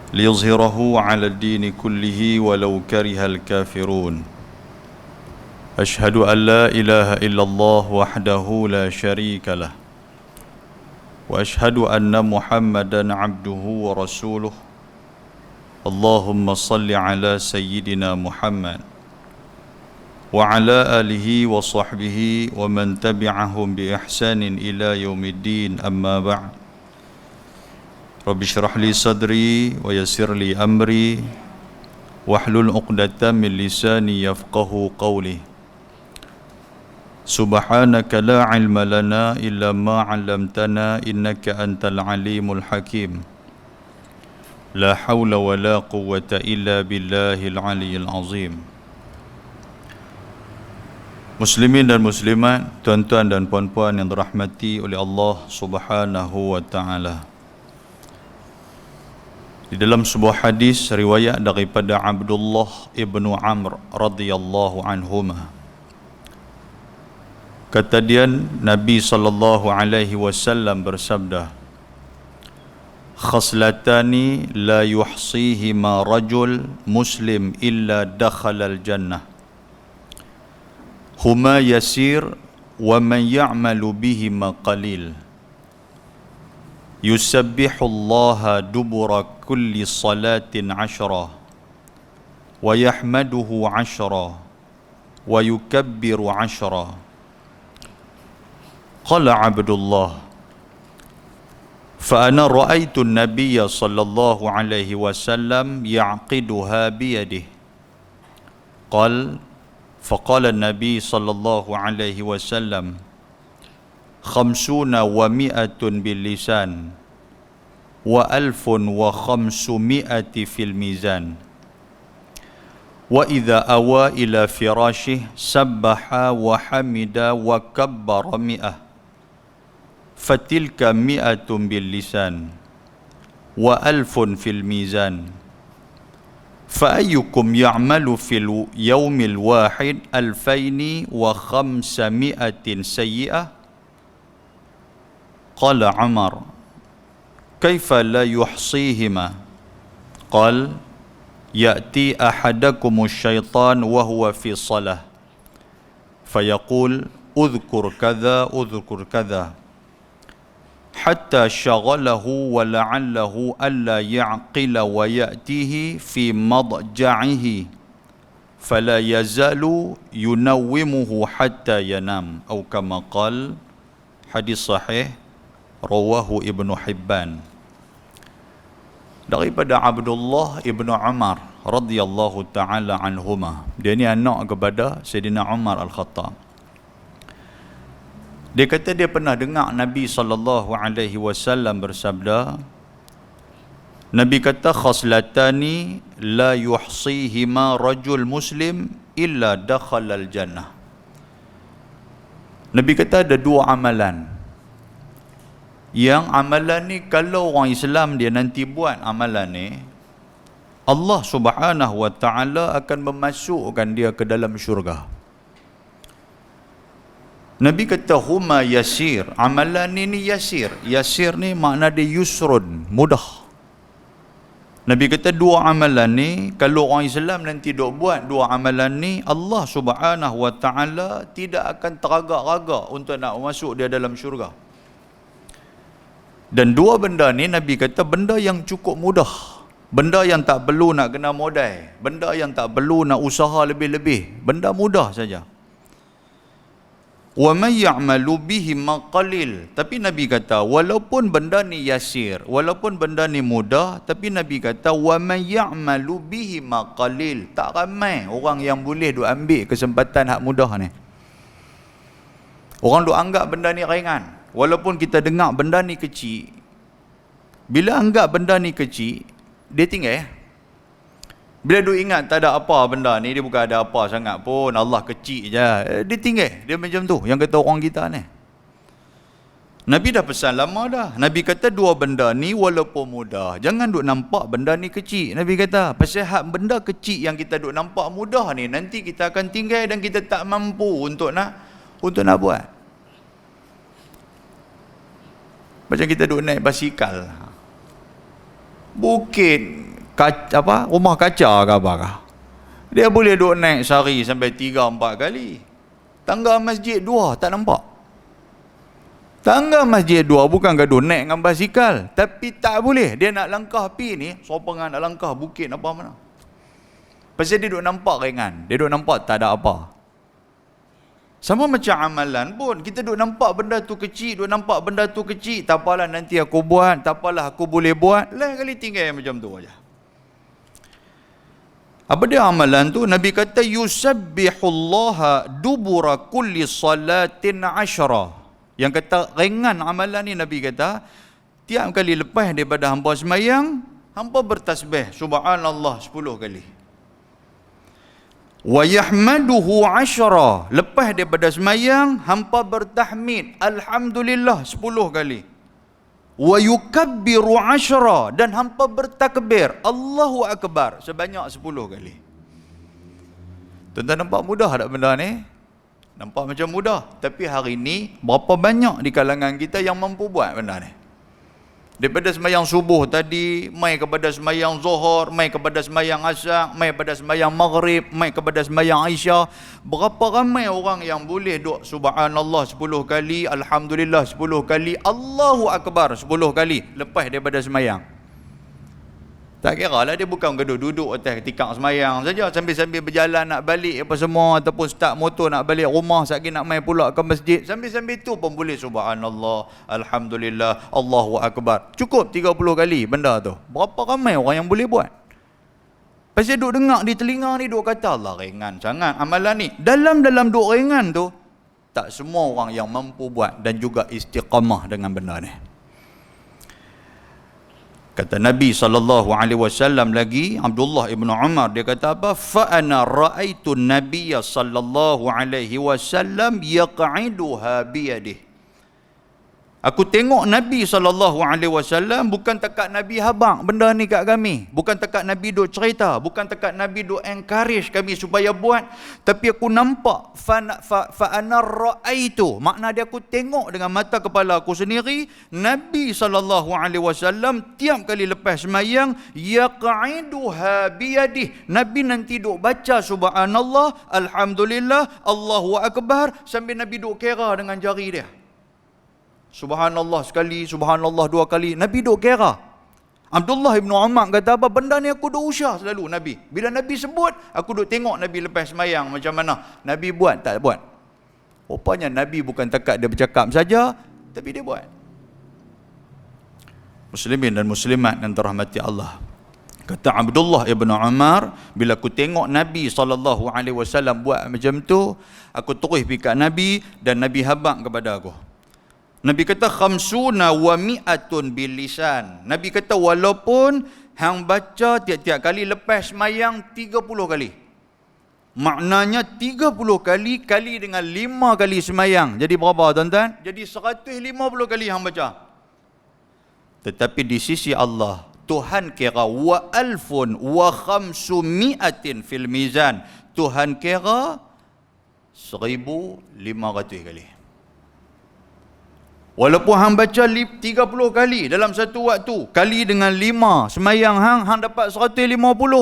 ليظهره على الدين كله ولو كره الكافرون أشهد أن لا إله إلا الله وحده لا شريك له وأشهد أن محمدا عبده ورسوله اللهم صل على سيدنا محمد وعلى آله وصحبه ومن تبعهم بإحسان إلى يوم الدين أما بعد رب اشرح لي صدري ويسر لي أمري واحلل عقدة من لساني يفقه قولي سبحانك لا علم لنا إلا ما علمتنا إنك أنت العليم الحكيم لا حول ولا قوة إلا بالله العلي العظيم. Muslimin dan muslimat, tuan-tuan dan puan-puan yang dirahmati oleh Allah Subhanahu wa taala. Di dalam sebuah hadis riwayat daripada Abdullah ibnu Amr radhiyallahu anhuma, kata dia, Nabi sallallahu alaihi wasallam bersabda, khaslatani la yuhsihima rajul muslim illa dakhalal jannah huma yasir wa man ya'malu bihima qalil yusabbihu allaha dubura kulli salatin 10 wa yahmaduhu 10 wa yukabbiru 10. Qala Abdullah fa ana ra'aitu an-nabiyya sallallahu alaihi wasallam ya'qiduha biyadihi. Qala faqala an-nabiy sallallahu alaihi wasallam khamsuna wa mi'atun bil lisan wa alfun wa khamsumi'ati fil mizan wa idza awa ila firashih sabbaha wa hamida wa kabbara mi'ah fatilka mi'atun bil lisan wa alfun fil mizan fa ayyukum ya'malu fil yawmil wahid alfaini wa khamsami'atin sayyi'ah. Qala Umar kaifa la yuhsihima? Qal ya'ti ahadakumus syaitan wa huwa fi salah fayaqul udhkur kadha hatta syaghalahu wa la'allahu alla ya'qila wa ya'tihi fi madja'ihi fala yazalu yunawwimuhu hatta yanam atau kama qala. Hadis sahih rawahu Ibnu Hibban. Daripada Abdullah ibnu Umar radhiyallahu taala anhuma, dia ni anak kepada Sayyidina Umar Al-Khattab. Dia kata dia pernah dengar Nabi sallallahu alaihi wasallam bersabda, Nabi kata khaslatani la yuhsihima rajul muslim illa dakhalal jannah. Nabi kata ada dua amalan, yang amalan ni kalau orang Islam dia nanti buat amalan ni, Allah Subhanahu wa taala akan memasukkan dia ke dalam syurga. Nabi kata huma yasir, amalan ni yasir. Yasir ni makna dia yusrun, mudah. Nabi kata dua amalan ni kalau orang Islam nanti dok buat dua amalan ni, Allah Subhanahu wa taala tidak akan teragak-ragak untuk nak masuk dia dalam syurga. Dan dua benda ni Nabi kata benda yang cukup mudah, benda yang tak perlu nak kena modal, benda yang tak perlu nak usaha lebih-lebih, benda mudah saja. Wa may ya'malu bihi maqalil. Tapi Nabi kata walaupun benda ni yasir, walaupun benda ni mudah, tapi Nabi kata wa may ya'malu bihi maqalil. Tak ramai orang yang boleh duk ambil kesempatan hak mudah ni. Orang duk anggap benda ni ringan. Walaupun kita dengar benda ni kecil, bila anggap benda ni kecil, dia tinggal. Bila duk ingat tak ada apa benda ni, dia bukan ada apa sangat pun, Allah kecil je, dia tinggal. Dia macam tu yang kata orang kita ni. Nabi dah pesan lama dah. Nabi kata dua benda ni walaupun mudah, jangan duk nampak benda ni kecil. Nabi kata pasal hak benda kecil yang kita duk nampak mudah ni, nanti kita akan tinggal dan kita tak mampu untuk nak buat. Macam kita duk naik basikal, bukit rumah kaca ke apakah. Dia boleh duduk naik sehari sampai 3-4 kali. Tangga masjid 2 tak nampak. Tangga masjid 2 bukan gaduh naik dengan basikal, tapi tak boleh. Dia nak langkah pi ni, sopangan nak langkah bukit apa mana. Pasal dia duduk nampak ringan, dia duduk nampak tak ada apa. Sama macam amalan pun, kita duduk nampak benda tu kecil, duduk nampak benda tu kecil, tak apalah nanti aku buat, tak apalah aku boleh buat, lain kali tinggal macam tu aja. Apa dia amalan tu? Nabi kata yusabbihullaha dubura kulli salatin 10. Yang kata ringan amalan ni, Nabi kata tiap kali lepas daripada hangpa semayang, hangpa bertasbih subhanallah 10 kali. Wa yahmaduhu 10. Lepas daripada semayang, hangpa bertahmid alhamdulillah 10 kali. Wa yukabbiru 10. Dan hangpa bertakbir Allahu Akbar sebanyak 10 kali. Tuan-tuan nampak mudah tak benda ni? Nampak macam mudah, tapi hari ni berapa banyak di kalangan kita yang mampu buat benda ni? Daripada semayang subuh tadi, mai kepada semayang zuhur, mai kepada semayang asar, mai kepada semayang maghrib, mai kepada semayang isya. Berapa ramai orang yang boleh duk subhanallah 10 kali, alhamdulillah 10 kali, Allahu Akbar 10 kali lepas daripada semayang. Tak kira lah dia bukan duduk atas tikar semayang saja, sambil-sambil berjalan nak balik apa semua, ataupun start motor nak balik rumah, sekali nak main pula ke masjid, sambil-sambil tu pun boleh subhanallah, alhamdulillah, Allahu Akbar. Cukup 30 kali benda tu. Berapa ramai orang yang boleh buat? Pasal duk dengar di telinga ni, duk kata Allah ringan sangat amalan ni. Dalam duk ringan tu, tak semua orang yang mampu buat dan juga istiqamah dengan benda ni. Kata Nabi SAW lagi, Abdullah ibn Umar, dia kata apa? Fa ana ra'aitu Nabiyya sallallahu alaihi wasallam yaq'iduha biyadihi. Aku tengok Nabi SAW, bukan takat Nabi habaq benda ni kat kami, bukan takat Nabi duk cerita, bukan takat Nabi duk encourage kami supaya buat, tapi aku nampak fa ana ra'aitu, makna dia aku tengok dengan mata kepala aku sendiri, Nabi SAW tiap kali lepas semayang yaq'iduha biyadihi, Nabi nanti duk baca subhanallah, alhamdulillah, Allahu Akbar, sambil Nabi duk kira dengan jari dia. Subhanallah sekali, subhanallah 2 kali, Nabi duk kira. Abdullah ibn Umar kata apa? Benda ni aku duk usah selalu Nabi. Bila Nabi sebut, aku duk tengok Nabi lepas semayang macam mana. Nabi buat tak buat? Rupanya Nabi bukan takat dia bercakap saja, tapi dia buat. Muslimin dan muslimat yang terahmati Allah. Kata Abdullah ibn Umar, bila aku tengok Nabi SAW buat macam tu, aku terus pergi kat Nabi dan Nabi habaq kepada aku. Nabi kata khamsuna wa mi'atun bil lisan. Nabi kata walaupun hang baca tiap-tiap kali lepas semayang 30 kali. Maknanya 30 kali kali dengan 5 kali semayang. Jadi berapa tuan-tuan? Jadi 150 kali hang baca. Tetapi di sisi Allah, Tuhan kira wa alfun wa khamsumi'atin fil mizan. Tuhan kira 1500 kali. Walaupun hang baca 30 kali dalam satu waktu, kali dengan 5 semayang hang dapat 150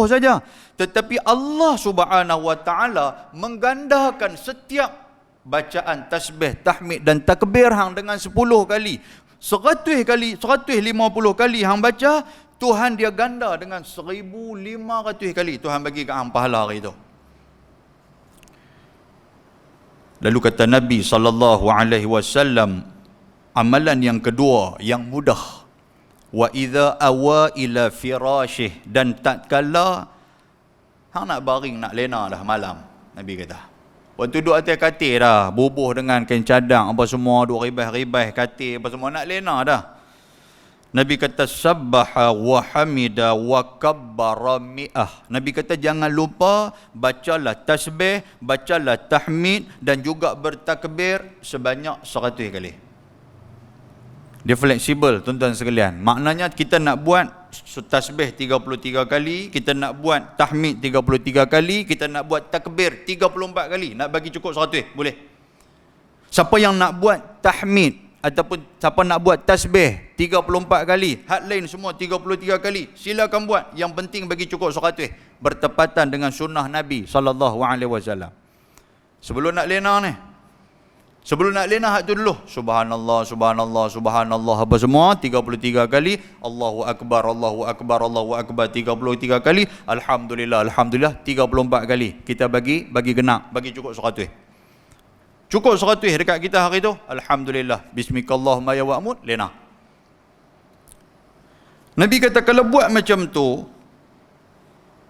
saja. Tetapi Allah Subhanahu Wa Taala menggandakan setiap bacaan tasbih, tahmid dan takbir hang dengan 10 kali. 100 kali, 150 kali hang baca, Tuhan dia ganda dengan 1500 kali. Tuhan bagi kat hang pahala hari itu. Lalu kata Nabi SAW, amalan yang kedua yang mudah, wa idza awa ila firashih, dan tatkala hang nak baring nak lena dah malam, Nabi kata waktu duduk atas katil dah, bubuh dengan kain cadang apa semua, duduk ribah-ribah katil apa semua, nak lena dah, Nabi kata sabbaha wa hamida wa kabbara mi'ah. Nabi kata jangan lupa bacalah tasbih, bacalah tahmid dan juga bertakbir sebanyak 100 kali. Dia fleksibel tuan-tuan sekalian. Maknanya kita nak buat tasbih 33 kali, kita nak buat tahmid 33 kali, kita nak buat takbir 34 kali. Nak bagi cukup 100, boleh. Siapa yang nak buat tahmid ataupun siapa nak buat tasbih 34 kali, hak lain semua 33 kali, silakan buat. Yang penting bagi cukup 100 bertepatan dengan sunnah Nabi SAW. Sebelum nak lena ni, sebelum nak lena hak tu dulu, subhanallah, subhanallah, subhanallah, apa semua 33 kali, Allahu Akbar, Allahu Akbar, Allahu Akbar 33 kali, Alhamdulillah, Alhamdulillah 34 kali. Kita bagi genap, bagi cukup 100. Cukup 100 dekat kita hari tu, Alhamdulillah, Bismillahirrahmanirrahim ya wa'mud, lena. Nabi kata kalau buat macam tu,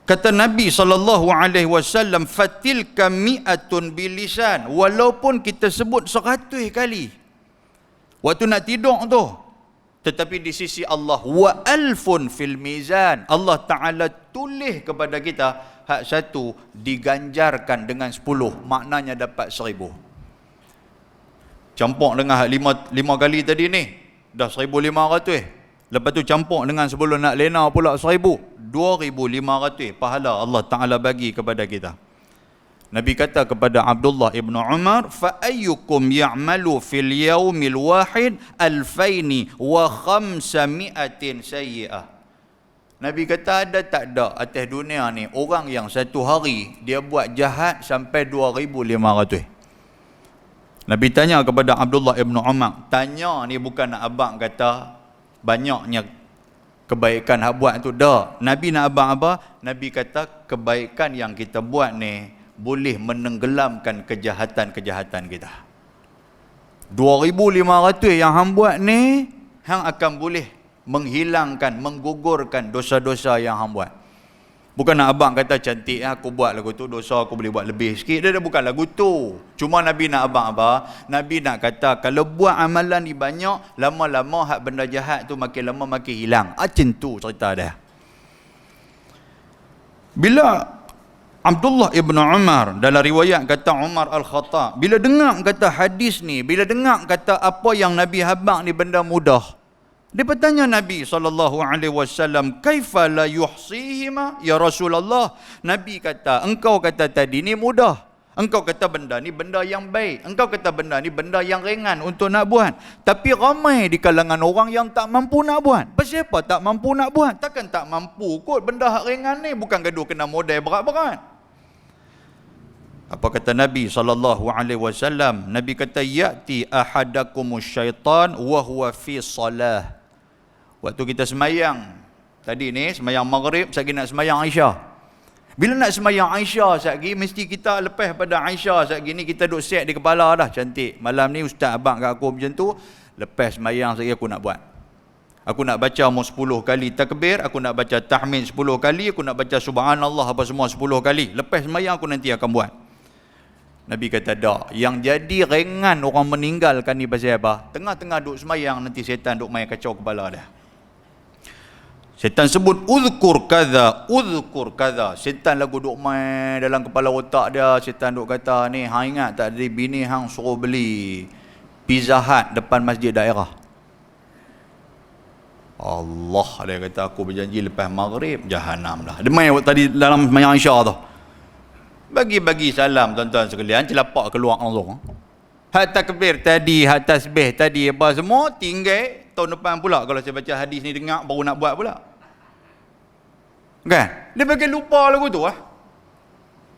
kata Nabi SAW, fatilka mi'atun bilisan, walaupun kita sebut 100 kali waktu nak tidur tu, tetapi di sisi Allah, wa alfun fil mizan, Allah Ta'ala tulis kepada kita hak satu diganjarkan dengan 10, maknanya dapat 1000. Campur dengan hak 5 kali tadi ni, dah 1500. Lepas tu campur dengan sebelum nak lena pula 1000, 2500 pahala Allah Ta'ala bagi kepada kita. Nabi kata kepada Abdullah ibn Umar, fa ayyukum ya'malu fil yaumil wahid 2500 sayyi'ah. Nabi kata ada tak ada atas dunia ni orang yang satu hari dia buat jahat sampai 2500. Nabi tanya kepada Abdullah ibn Umar, tanya ni bukan nak abang kata banyaknya kebaikan hak buat tu, dah. Nabi nak abang apa? Nabi kata kebaikan yang kita buat ni boleh menenggelamkan kejahatan-kejahatan kita. 2500 yang hang buat ni, hang akan boleh menghilangkan, menggugurkan dosa-dosa yang hang buat. Bukan nak abang kata cantik aku buat lagu tu, dosa aku boleh buat lebih sikit. Dia bukan lagu tu. Cuma Nabi nak abang apa? Nabi nak kata kalau buat amalan ni banyak, lama-lama hak benda jahat tu makin lama makin hilang. Macam tu cerita dia. Bila Abdullah ibn Umar, dalam riwayat kata Umar Al-Khattab, bila dengar kata hadis ni, bila dengar kata apa yang Nabi habaq ni benda mudah, dia bertanya Nabi SAW, kaifa la yuhsihima ya Rasulullah? Nabi kata, engkau kata tadi ni mudah, engkau kata benda ni benda yang baik, engkau kata benda ni benda yang ringan untuk nak buat, tapi ramai di kalangan orang yang tak mampu nak buat. Pasal apa tak mampu nak buat? Takkan tak mampu kot benda hak ringan ni, bukan gaduh kena modal berat-berat. Apa kata Nabi SAW? Nabi kata, ya'ti ahadakumus syaitan wa huwa fi salah. Waktu kita semayang tadi ni, semayang maghrib, sekali nak semayang Aisyah. Bila nak semayang Aisyah sekali, mesti kita lepas pada Aisyah sekali ni, kita duk set di kepala dah, cantik. Malam ni ustaz abang kat aku macam tu, lepas semayang sekali aku nak buat. Aku nak baca mau 10 kali takbir, aku nak baca tahmid 10 kali, aku nak baca subhanallah apa semua 10 kali. Lepas semayang aku nanti akan buat. Nabi kata tak. Yang jadi ringan orang meninggalkan ni pasal apa? Tengah-tengah duk semayang, nanti setan duk main kacau kepala dia. Setan sebut uzkur kaza, uzkur kaza. Setan lagu duk main dalam kepala otak dia. Setan duk kata ni, hang ingat tak dari bini hang suruh beli Pizza Hut depan masjid daerah? Allah, dia kata aku berjanji lepas maghrib jahanam dah. Dia main tadi dalam semayang Isya tu. Bagi-bagi salam tuan-tuan sekalian, celapak keluar langsung. Hak takbir tadi, hak tasbih tadi, apa semua tinggal tahun depan pula. Kalau saya baca hadis ni dengar, baru nak buat pula. Kan? Dia bagi lupa lagu tu lah.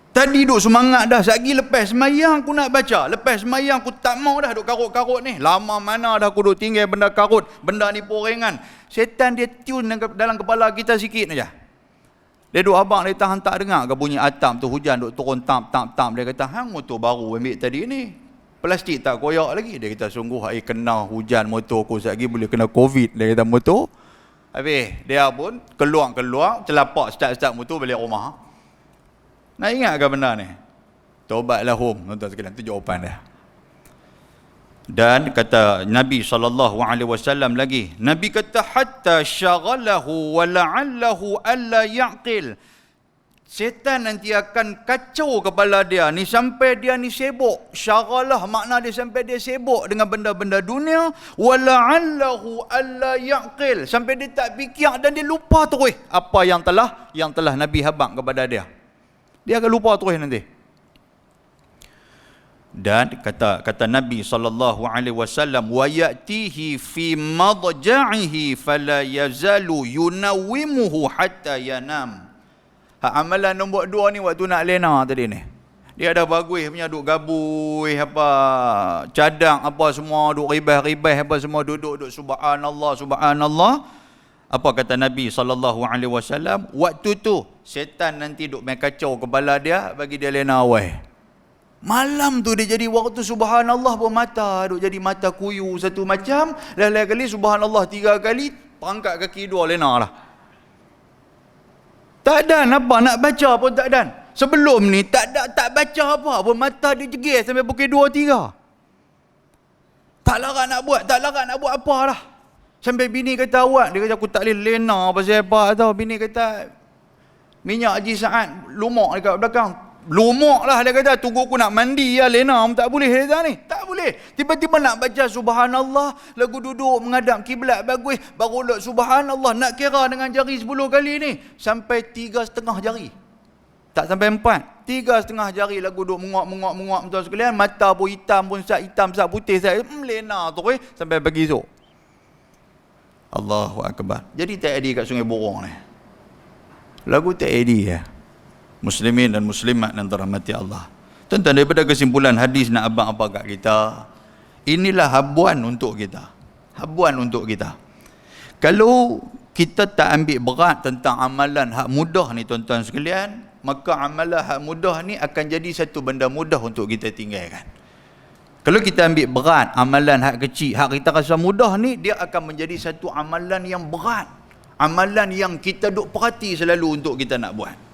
Tadi duk semangat dah, sekali lepas semayang aku nak baca. Lepas semayang aku tak mau dah duk karut-karut ni. Lama mana dah aku duk tinggal benda karut, benda ni porengan. Setan dia tune dalam kepala kita sikit aja. Dia duk abang dia tahan tak dengar ke bunyi atap tu, hujan duk turun tam. Dia kata, hang motor baru ambil tadi ni, plastik tak koyak lagi. Dia kata, sungguh kena hujan motor aku sekali boleh kena COVID. Dia kata motor. Habis dia pun keluar celapak start motor balik rumah. Nak ingat ke benda ni? Taubatlah home, tuan-tuan sekalian, tu jawapan dia. Dan kata Nabi SAW lagi, Nabi kata hatta syaghalahu wa la'allahu alla ya'qil. Setan nanti akan kacau kepala dia ni sampai dia ni sibuk. Syaghalah makna dia sampai dia sibuk dengan benda-benda dunia, wa la'allahu alla ya'qil, sampai dia tak fikir dan dia lupa terus apa yang telah Nabi habaq kepada dia. Dia akan lupa terus nanti. Dan kata Nabi sallallahu alaihi wasallam, wa ya'tihi fi madja'ihi fala yazalu yunawwimuhu hatta yanam. Amalan nombor 2 ni waktu nak lena tadi ni. Dia ada bagus punya duk gabui apa cadang apa semua duk ribah-ribah apa semua duduk subhanallah subhanallah. Apa kata Nabi sallallahu alaihi wasallam? Waktu tu syaitan nanti duk main kacau kepala dia bagi dia lena awal. Malam tu dia jadi waktu subhanallah pun mata duk jadi mata kuyu satu macam, lain-lain kali subhanallah 3 kali, pangkat kaki 2 lena lah. Tak dan apa nak baca pun tak dan. Sebelum ni tak baca apa pun mata dia jegir sampai pukul 2 3. Tak larat nak buat apa lah. Sampai bini kata awak, dia kata aku tak boleh lena pasal apa tau. Bini kata minyak Haji Saad lumak dekat belakang. Lumak lah dia kata, tunggu aku nak mandi ya lena, tak boleh dia kata ni. Tak boleh. Tiba-tiba nak baca subhanallah, lagu duduk menghadap kiblat bagus, baru lok subhanallah, nak kira dengan jari 10 kali ni sampai 3,5 jari. Tak sampai 4, 3,5 jari lagu duduk menguap tuan sekalian, mata pun hitam pun sat hitam sat putih sat lena tu sampai pagi esok. Allahu akbar. Jadi tak ada kat Sungai Borong ni. Lagu tak ada ya. Muslimin dan muslimat yang dirahmati Allah. Tuan-tuan, daripada kesimpulan hadis nak abang apa kat kita, inilah habuan untuk kita. Habuan untuk kita. Kalau kita tak ambil berat tentang amalan hak mudah ni tuan-tuan sekalian, maka amalan hak mudah ni akan jadi satu benda mudah untuk kita tinggalkan. Kalau kita ambil berat amalan hak kecil, hak kita rasa mudah ni, dia akan menjadi satu amalan yang berat. Amalan yang kita duk perhati selalu untuk kita nak buat.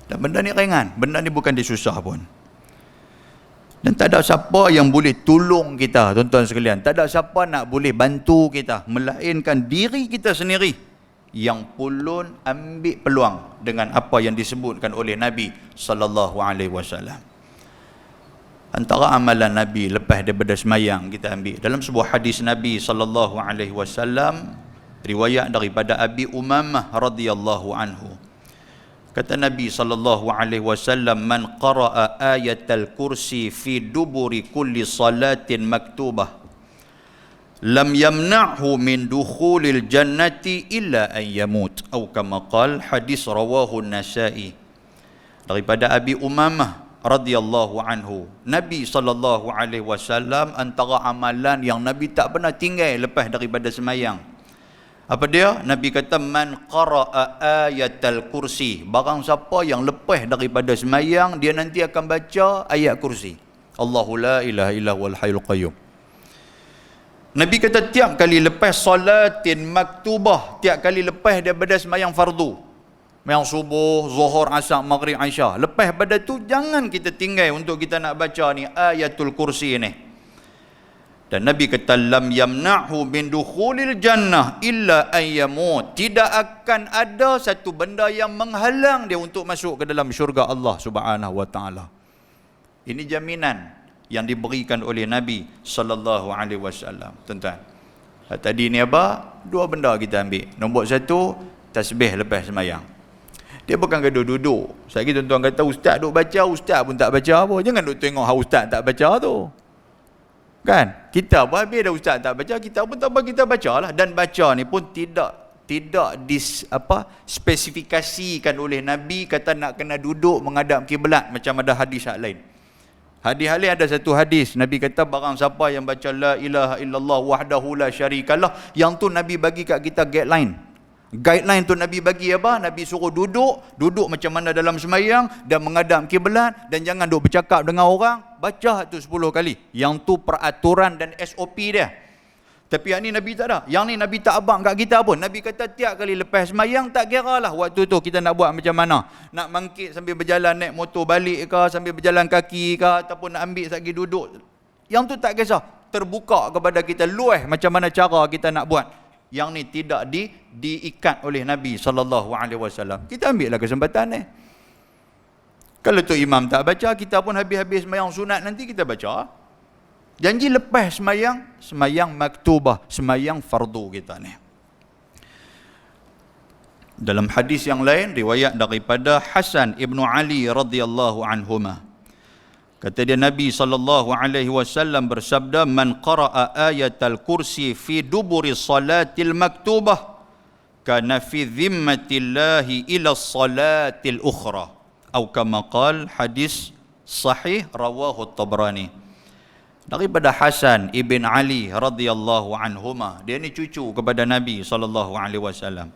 Dan benda ni ringan, benda ni bukan dia susah pun. Dan tak ada siapa yang boleh tolong kita, tuan-tuan sekalian. Tak ada siapa nak boleh bantu kita, melainkan diri kita sendiri yang pulun ambil peluang dengan apa yang disebutkan oleh Nabi sallallahu alaihi wasallam. Antara amalan Nabi lepas daripada semayang kita ambil dalam sebuah hadis Nabi sallallahu alaihi wasallam, riwayat daripada Abi Umamah radhiyallahu anhu. Kata Nabi sallallahu alaihi wasallam, man qara'a ayatal kursi fi duburi kulli salatin maktubah lam yamna'hu min dukhulil jannati illa an yamut, atau kama qala, hadis rawahu an-Nasa'i. Daripada Abi Umamah radhiyallahu anhu, Nabi sallallahu alaihi wasallam, antara amalan yang Nabi tak pernah tinggal lepas daripada semayang, apa dia? Nabi kata, man qara'a ayatal kursi, barang siapa yang lepas daripada semayang, dia nanti akan baca ayat kursi, Allahu la ilaha illa huwal hayyul qayyum. Nabi kata tiap kali lepas salatin maktubah, tiap kali lepas daripada semayang fardu, semayang subuh, zuhur, asar, maghrib, isya, lepas pada tu jangan kita tinggal untuk kita nak baca ni ayatul kursi ni. Dan Nabi kata, lam yamna'hu min dukhulil jannah illa an yamut, tidak akan ada satu benda yang menghalang dia untuk masuk ke dalam syurga Allah Subhanahu wa taala. Ini jaminan yang diberikan oleh Nabi sallallahu alaihi wasallam. Tuan-tuan, tadi ni apa? Dua benda kita ambil. Nombor 1, tasbih lepas semayang. Dia bukan duduk. Saya tuan-tuan kata ustaz duk baca, ustaz pun tak baca apa. Jangan duk tengok ustaz tak baca tu. Kan? Kita pun habis dah ustaz tak baca, kita pun tak apa, kita bacalah. Dan baca ni pun tidak spesifikasikan oleh Nabi kata nak kena duduk menghadap kiblat macam ada hadis lain. Hadis lain ada satu hadis Nabi kata, barang siapa yang baca la ilaha illallah wahdahu la syarikalah, yang tu Nabi bagi kat kita guideline tu Nabi bagi apa? Nabi suruh duduk macam mana dalam semayang dan menghadap kiblat, dan jangan duk bercakap dengan orang, baca tu 10 kali. Yang tu peraturan dan SOP dia. Tapi yang ni Nabi tak ada. Yang ni Nabi tak abang kat kita pun. Nabi kata tiap kali lepas semayang, tak kira lah waktu tu kita nak buat macam mana. Nak bangkit sambil berjalan naik motor balik ke, sambil berjalan kaki ke, ataupun nak ambil lagi duduk. Yang tu tak kisah. Terbuka kepada kita, luas macam mana cara kita nak buat. Yang ni tidak diikat oleh Nabi sallallahu alaihi wasallam. Kita ambil lah kesempatan ni. Kalau tu imam tak baca, kita pun habis-habis sembahyang sunat nanti kita baca. Janji lepas sembahyang maktubah, sembahyang fardu kita ni. Dalam hadis yang lain riwayat daripada Hasan ibnu Ali radhiyallahu anhuma, Kata dia Nabi SAW bersabda, "Man qara'a ayatal kursi fi duburi salatil maktubah kana fi dhimmatillahi ila salatil ukhra." Atau kama qala, hadis sahih rawahu Tabrani. Daripada Hasan ibn Ali radhiyallahu anhuma, dia ni cucu kepada Nabi SAW.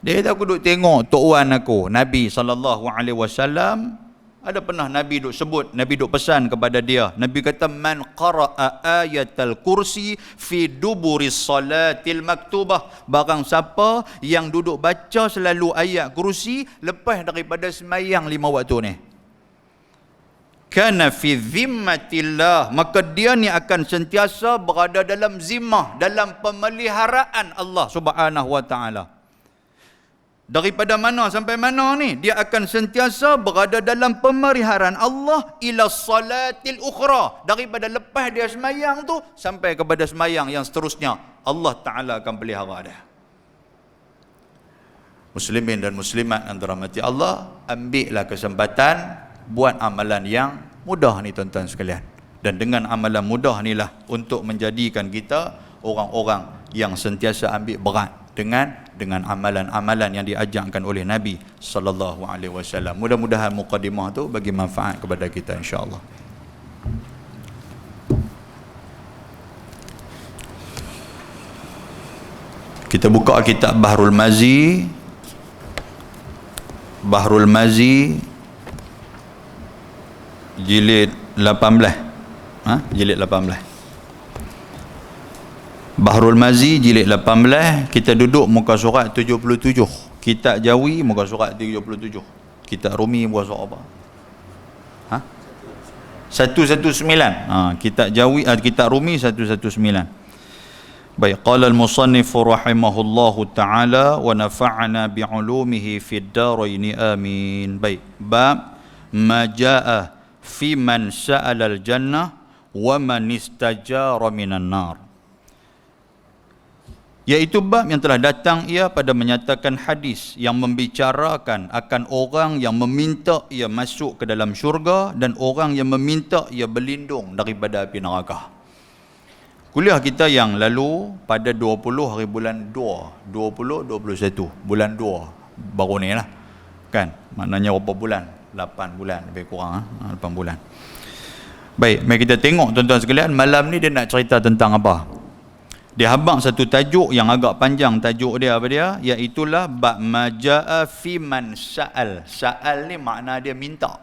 Dia kata, aku duk tengok tok wan aku, Nabi SAW, ada pernah Nabi duk sebut, Nabi duk pesan kepada dia. Nabi kata, "Man qara'a ayatal kursi fi duburi salatil maktubah." Barang siapa yang duduk baca selalu ayat kursi lepas daripada sembahyang 5 waktu ni, kana fi zimmatillah, maka dia ni akan sentiasa berada dalam zimmah, dalam pemeliharaan Allah Subhanahu wa taala. Daripada mana sampai mana ni? Dia akan sentiasa berada dalam pemeliharaan Allah ila salatil ukhra. Daripada lepas dia semayang tu sampai kepada semayang yang seterusnya, Allah Ta'ala akan pelihara dia. Muslimin dan muslimat yang dirahmati Allah, ambillah kesempatan buat amalan yang mudah ni tuan-tuan sekalian. Dan dengan amalan mudah ni lah untuk menjadikan kita orang-orang yang sentiasa ambil berat dengan amalan-amalan yang diajarkan oleh Nabi sallallahu alaihi wasallam. Mudah-mudahan mukadimah tu bagi manfaat kepada kita insya-Allah. Kita buka kitab Bahrul Mazi. Bahrul Mazi jilid 18. Jilid 18. Bahrul Mazi jilid 18, kita duduk muka surat 77. Kitab Jawi muka surat 37. Kitab Rumi muka surat apa? 119. Kitab Jawi, kitab Rumi 119. Baik, qala al-musannif rahimahullahu ta'ala wa nafa'ana bi'ulumihi fid darain amin. Baik, bab ma jaa fi man sa'ala al-jannah wa man istajara minan nar. Iaitu bab yang telah datang ia pada menyatakan hadis yang membicarakan akan orang yang meminta ia masuk ke dalam syurga dan orang yang meminta ia berlindung daripada api neraka. Kuliah kita yang lalu pada 20 hari bulan 2, 20-21, bulan 2 baru ni lah kan, maknanya berapa bulan? 8 bulan lebih kurang, 8 bulan. Baik, mari kita tengok tuan-tuan sekalian, malam ni dia nak cerita tentang apa? Dia habaq satu tajuk yang agak panjang, tajuk dia apa dia? Iaitulah bab majaa fi man sa'al. Sa'al ni makna dia minta.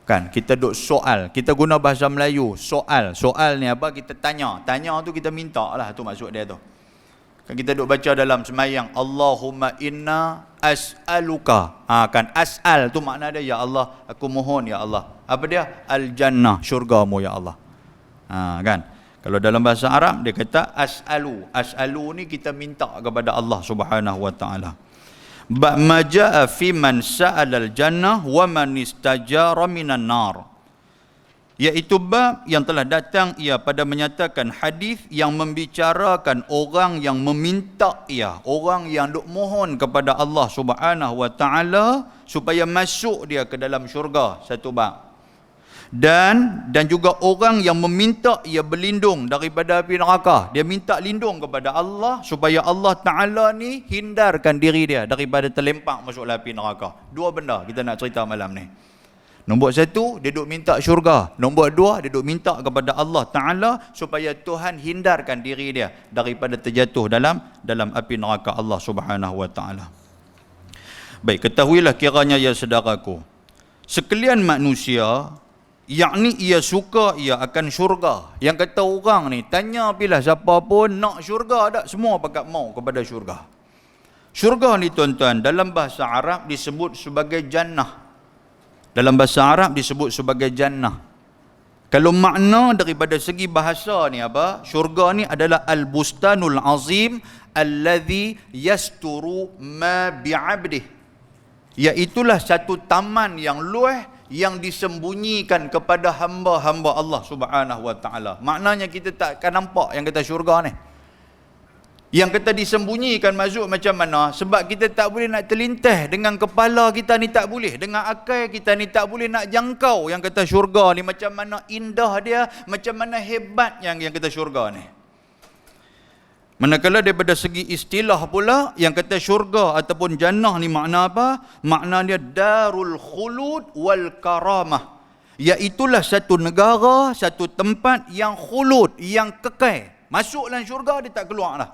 Kan, kita duk soal. Kita guna bahasa Melayu, soal. Soal ni apa? Kita tanya. Tanya tu kita minta lah, tu maksud dia tu. Kan kita duk baca dalam semayang, Allahumma inna as'aluka. Kan as'al tu makna dia, ya Allah, aku mohon ya Allah. Apa dia? Al-jannah, syurgamu ya Allah. Kan? Kalau dalam bahasa Arab dia kata as'alu. As'alu ni kita minta kepada Allah Subhanahu wa taala. Ba majaa fi man sa'ala al-jannah wa man istajara minan nar. Iaitu bab yang telah datang ia pada menyatakan hadis yang membicarakan orang yang meminta ia, orang yang duk mohon kepada Allah Subhanahu wa taala supaya masuk dia ke dalam syurga, satu bab. Dan juga orang yang meminta ia berlindung daripada api neraka. Dia minta lindung kepada Allah supaya Allah Ta'ala ni hindarkan diri dia daripada terlempak masuk api neraka. Dua benda kita nak cerita malam ni. Nombor satu, dia duk minta syurga. Nombor dua, dia duk minta kepada Allah Ta'ala supaya Tuhan hindarkan diri dia daripada terjatuh dalam api neraka Allah Subhanahu wa Ta'ala. Baik, ketahuilah kiranya ya saudaraku, sekalian manusia, yakni ia suka ia akan syurga. Yang kata orang ni, tanya bila siapa pun nak syurga tak, semua pakat mau kepada syurga. Syurga ni tuan-tuan dalam bahasa Arab disebut sebagai jannah. Dalam bahasa Arab disebut sebagai jannah. Kalau makna daripada segi bahasa ni apa? Syurga ni adalah al-bustanul azim alladhi yasturu ma bi'abdih. Iaitulah satu taman yang luas yang disembunyikan kepada hamba-hamba Allah Subhanahu wa taala. Maknanya kita tak akan nampak yang kata syurga ni. Yang kata disembunyikan maksud macam mana? Sebab kita tak boleh nak terlintas dengan kepala kita ni, tak boleh. Dengan akal kita ni tak boleh nak jangkau yang kata syurga ni macam mana indah dia, macam mana hebat yang kata syurga ni. Manakala daripada segi istilah pula, yang kata syurga ataupun jannah ni makna apa? Makna dia darul khulud wal karamah. Iaitulah satu negara, satu tempat yang khulud, yang kekal. Masuk dalam syurga dia tak keluar dah.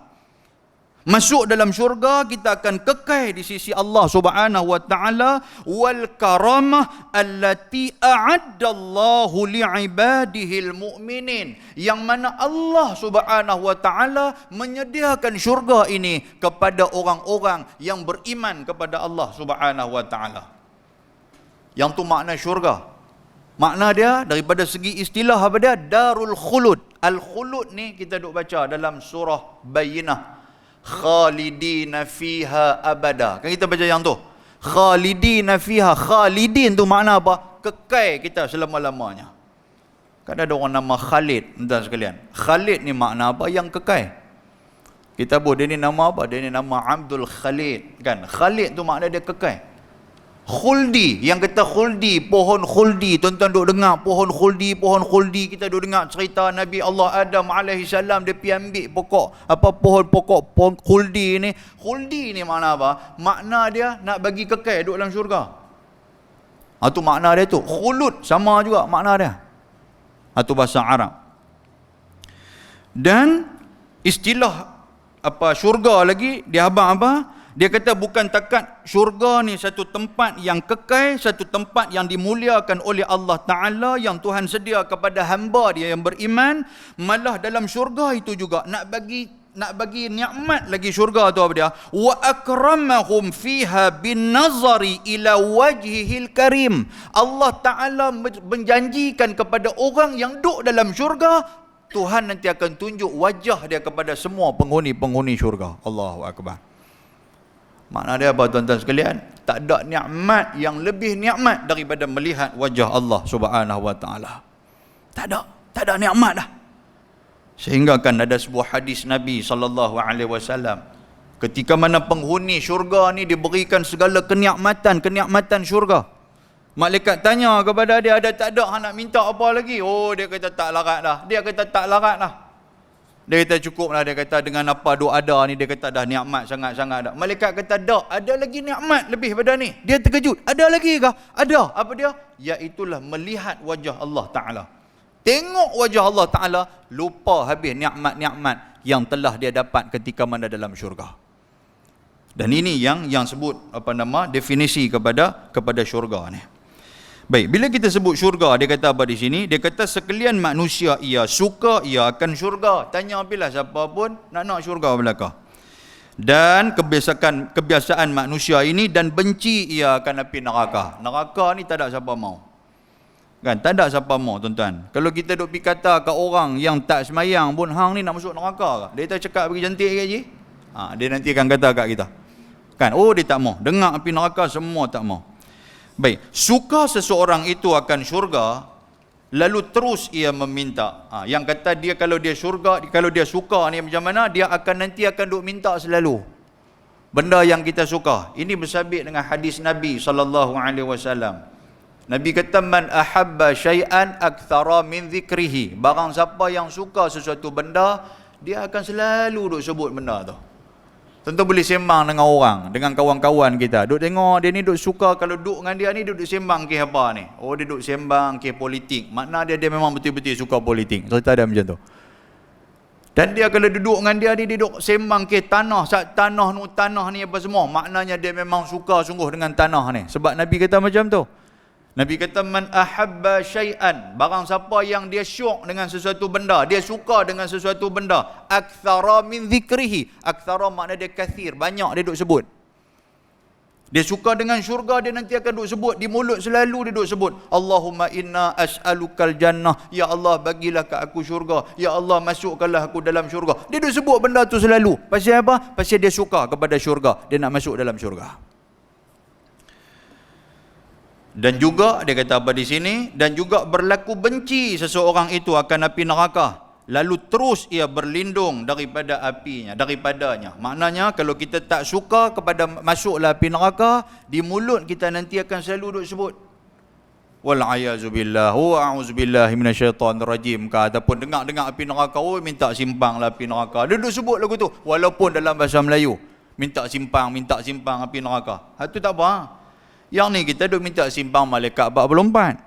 Masuk dalam syurga kita akan kekal di sisi Allah Subhanahu wa taala, wal karamah allati a'addallahu li'ibadihi almu'minin, yang mana Allah Subhanahu wa taala menyediakan syurga ini kepada orang-orang yang beriman kepada Allah Subhanahu wa taala. Yang tu makna syurga. Makna dia daripada segi istilah apa dia? Darul khulud. Al-khulud ni kita duk baca dalam surah Bayyinah. Khalidina fiha abada. Kan kita baca yang tu. Khalidina fiha. Khalidin tu makna apa? Kekal kita selama-lamanya. Kan ada orang nama Khalid, tuan sekalian. Khalid ni makna apa? Yang kekal. Kita buat dia ni nama apa? Dia ni nama Abdul Khalid. Kan? Khalid tu makna dia kekal. Khuldi, yang kata khuldi, pohon khuldi, tuan-tuan duk dengar pohon khuldi, kita duk dengar cerita Nabi Allah Adam alaihi salam dia pi ambil pokok, apa pohon khuldi ni. Khuldi ni makna apa? Makna dia nak bagi kekal duduk dalam syurga. Itu makna dia tu. Khulud sama juga makna dia. Itu bahasa Arab. Dan istilah apa syurga lagi dia abang apa? Dia kata bukan takat syurga ni satu tempat yang kekal, satu tempat yang dimuliakan oleh Allah Ta'ala, yang Tuhan sedia kepada hamba dia yang beriman. Malah dalam syurga itu juga nak bagi nikmat lagi syurga tu apa dia? Wa akramahum fiha bin nazari ila wajhihil karim. Allah Ta'ala menjanjikan kepada orang yang duduk dalam syurga, Tuhan nanti akan tunjuk wajah dia kepada semua penghuni-penghuni syurga. Allahu Akbar. Makna dia apa tuan-tuan sekalian? Tak ada nikmat yang lebih nikmat daripada melihat wajah Allah Subhanahu wa taala. Tak ada nikmat dah. Sehingga kan ada sebuah hadis Nabi sallallahu alaihi wasallam, ketika mana penghuni syurga ni diberikan segala kenikmatan syurga. Malaikat tanya kepada dia, ada tak ada hang nak minta apa lagi? Oh, dia kata tak larat dah. Dia kata cukup lah, dia kata dengan apa doa ada ni, dia kata dah nikmat sangat-sangat dah. Malaikat kata dak, ada lagi nikmat lebih pada ni. Dia terkejut, ada lagi kah? Ada. Apa dia? Iaitulah melihat wajah Allah Ta'ala. Tengok wajah Allah Ta'ala, lupa habis nikmat-nikmat yang telah dia dapat ketika mana dalam syurga. Dan ini yang sebut definisi kepada syurga ni. Baik, bila kita sebut syurga, dia kata apa di sini? Dia kata sekalian manusia ia suka ia akan syurga. Tanya bila siapa pun nak syurga belaka. Dan kebiasaan manusia ini dan benci ia akan api neraka. Neraka ni tak ada siapa mau. Kan, tak ada siapa mau tuan-tuan. Kalau kita duk pi kata ke orang yang tak semayang pun, hang ni nak masuk neraka ke? Dia tak cakap bagi cantik ke je? Dia nanti akan kata kat kita. Kan, dia tak mau. Dengar api neraka semua tak mau. Baik, suka seseorang itu akan syurga, lalu terus ia meminta. Yang kata dia kalau dia syurga, kalau dia suka ni macam mana, dia nanti akan duk minta selalu benda yang kita suka. Ini bersabit dengan hadis Nabi sallallahu alaihi wasallam. Nabi kata man ahabba syai'an akthara min dhikrihi. Barang siapa yang suka sesuatu benda, dia akan selalu duk sebut benda tu. Tentu boleh sembang dengan orang, dengan kawan-kawan kita. Duk tengok dia ni duk suka, kalau duk dengan dia ni duk sembang ke apa ni? Oh, dia duk sembang ke politik. Makna dia memang betul-betul suka politik. Cerita dia macam tu. Dan dia kalau duduk dengan dia ni, dia duk sembang ke tanah ni apa semua. Maknanya dia memang suka sungguh dengan tanah ni. Sebab Nabi kata macam tu. Nabi kata man ahabba syai'an, barang siapa yang dia syok dengan sesuatu benda, dia suka dengan sesuatu benda, akthara min dhikrihi. Akthara makna dia kathir, banyak dia duk sebut. Dia suka dengan syurga, dia nanti akan duk sebut di mulut, selalu dia duk sebut Allahumma inna as'alukal jannah, ya Allah bagilah kat aku syurga, ya Allah masukkanlah aku dalam syurga. Dia duk sebut benda tu selalu. Pasal apa? Pasal dia suka kepada syurga, dia nak masuk dalam syurga. Dan juga dia kata apa di sini? Dan juga berlaku benci seseorang itu akan api neraka, lalu terus ia berlindung daripadanya. Maknanya kalau kita tak suka kepada masuklah api neraka, di mulut kita nanti akan selalu duk sebut wal'ayazubillah wa a'udzubillahi minasyaitanirrajim, ataupun dengar api neraka, oh minta simpanglah api neraka. Dia duduk sebut lagu tu walaupun dalam bahasa Melayu, minta simpang api neraka. Itu tak apa. Yang ni kita duk minta simpang malaikat 44.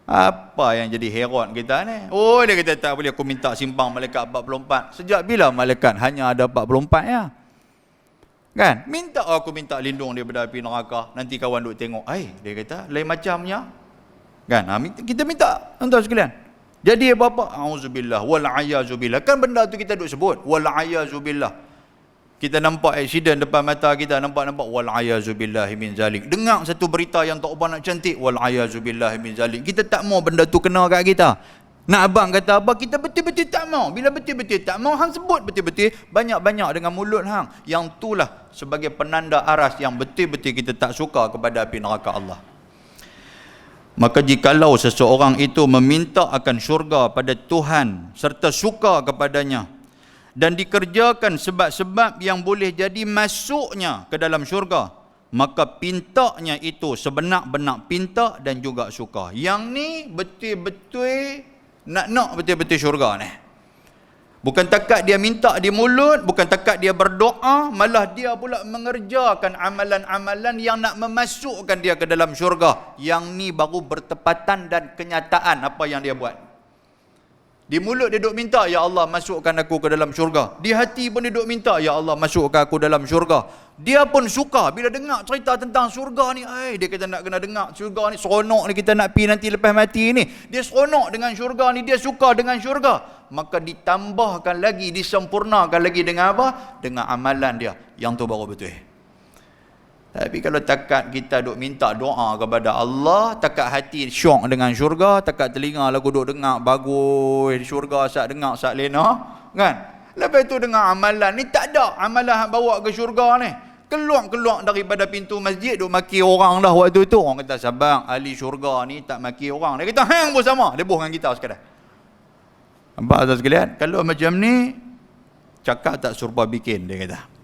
Apa yang jadi heran kita ni? Oh, dia kata tak boleh aku minta simpang malaikat 44. Sejak bila malaikat hanya ada 44 ya? Kan? Aku minta lindung daripada api neraka. Nanti kawan duk tengok, dia kata lain macamnya. Kan? Kita minta, tuan-tuan sekalian. Jadi apa-apa, auzubillah wal ayazubillah. Kan benda tu kita duk sebut, wal ayazubillah. Kita nampak aksiden depan mata kita, nampak wal ayazubillahi min zalik. Dengar satu berita yang tak apa nak cantik, wal ayazubillahi min zalik. Kita tak mau benda tu kena kat kita. Nak abang kata apa, kita betul-betul tak mau. Bila betul-betul tak mau, hang sebut betul-betul banyak-banyak dengan mulut hang. Yang itulah sebagai penanda aras yang betul-betul kita tak suka kepada api neraka Allah. Maka jikalau seseorang itu meminta akan syurga pada Tuhan serta suka kepadanya dan dikerjakan sebab-sebab yang boleh jadi masuknya ke dalam syurga, maka pintanya itu sebenar-benar pinta dan juga suka. Yang ni betul-betul nak betul-betul syurga ni. Bukan takat dia minta di mulut, bukan takat dia berdoa, malah dia pula mengerjakan amalan-amalan yang nak memasukkan dia ke dalam syurga. Yang ni baru bertepatan dan kenyataan apa yang dia buat. Di mulut dia duk minta, ya Allah masukkan aku ke dalam syurga. Di hati pun dia duk minta, ya Allah masukkan aku dalam syurga. Dia pun suka bila dengar cerita tentang syurga ni. Dia kata nak kena dengar syurga ni, seronok ni kita nak pergi nanti lepas mati ni. Dia seronok dengan syurga ni, dia suka dengan syurga. Maka ditambahkan lagi, disempurnakan lagi dengan apa? Dengan amalan dia. Yang tu baru betul. Tapi kalau takat kita duk minta doa kepada Allah, takat hati syok dengan syurga, takat telinga lagu duk dengar bagus syurga, sak dengar sak lena, kan? Lepas tu dengar amalan ni tak ada amalan hang bawa ke syurga ni. Keluar daripada pintu masjid duk maki orang dah waktu tu. Orang kata sabar, ahli syurga ni tak maki orang. Dia kata hang pun sama, dia boh dengan kita sekadar. Nampak tuan sekalian? Kalau macam ni cakap tak serupa bikin, dia kata.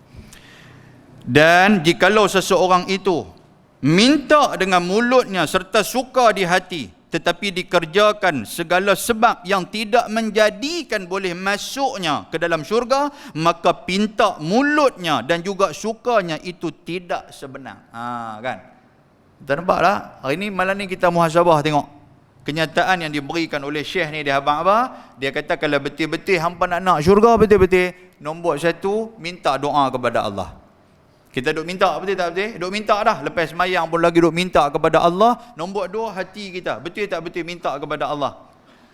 Dan jikalau seseorang itu minta dengan mulutnya serta suka di hati, tetapi dikerjakan segala sebab yang tidak menjadikan boleh masuknya ke dalam syurga, maka pinta mulutnya dan juga sukanya itu tidak sebenar. Kan? Kita nampak tak? Hari ni malam ni kita muhasabah tengok kenyataan yang diberikan oleh Syekh ni, dia abang apa? Dia kata kalau betul-betul hampa nak syurga betul-betul, nombor satu, minta doa kepada Allah. Kita duk minta, betul tak betul? Duk minta dah. Lepas semayang pun lagi duk minta kepada Allah. Nombor dua, hati kita. Betul tak betul minta kepada Allah.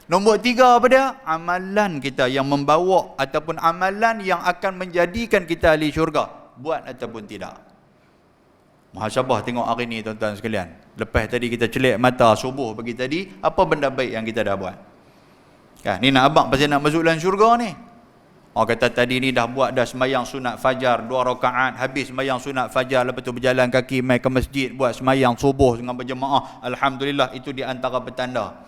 Nombor tiga apa dia? Amalan kita yang membawa ataupun amalan yang akan menjadikan kita ahli syurga. Buat ataupun tidak. Muhasabah tengok hari ni tuan-tuan sekalian. Lepas tadi kita celik mata subuh pagi tadi, apa benda baik yang kita dah buat? Kan, ni nak abang pasal nak masuk dalam syurga ni. Orang kata tadi ni dah buat dah semayang sunat fajar 2 rakaat, habis semayang sunat fajar, lepas tu berjalan kaki mai ke masjid buat semayang subuh dengan berjemaah. Alhamdulillah, itu di antara petanda.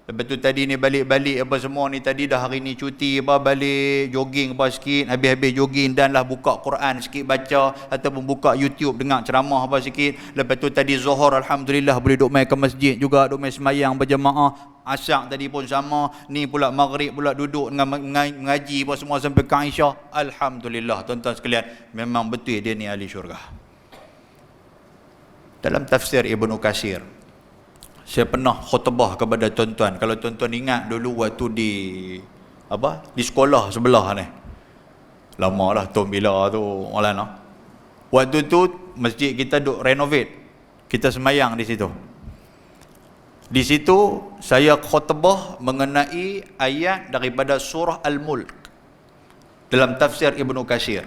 Lepas tu tadi ni balik-balik apa semua ni, tadi dah hari ni cuti apa, balik jogging apa sikit, habis-habis jogging dan lah buka Quran sikit baca ataupun buka YouTube dengar ceramah apa sikit. Lepas tu tadi Zuhur alhamdulillah boleh duk mai ke masjid juga, duk mai semayang berjemaah. Asyak tadi pun sama, ni pula maghrib pula duduk dengan mengaji apa semua sampai ke Aisyah. Alhamdulillah tuan-tuan sekalian, memang betul dia ni ahli syurga. Dalam tafsir Ibnu Katsir, saya pernah khutbah kepada tuan-tuan. Kalau tuan-tuan ingat dulu waktu di sekolah sebelah ni. Lama lah tahun bila tu Maulana. Waktu tu masjid kita duk renovate. Kita semayang di situ. Di situ saya khutbah mengenai ayat daripada surah Al-Mulk dalam tafsir Ibnu Katsir.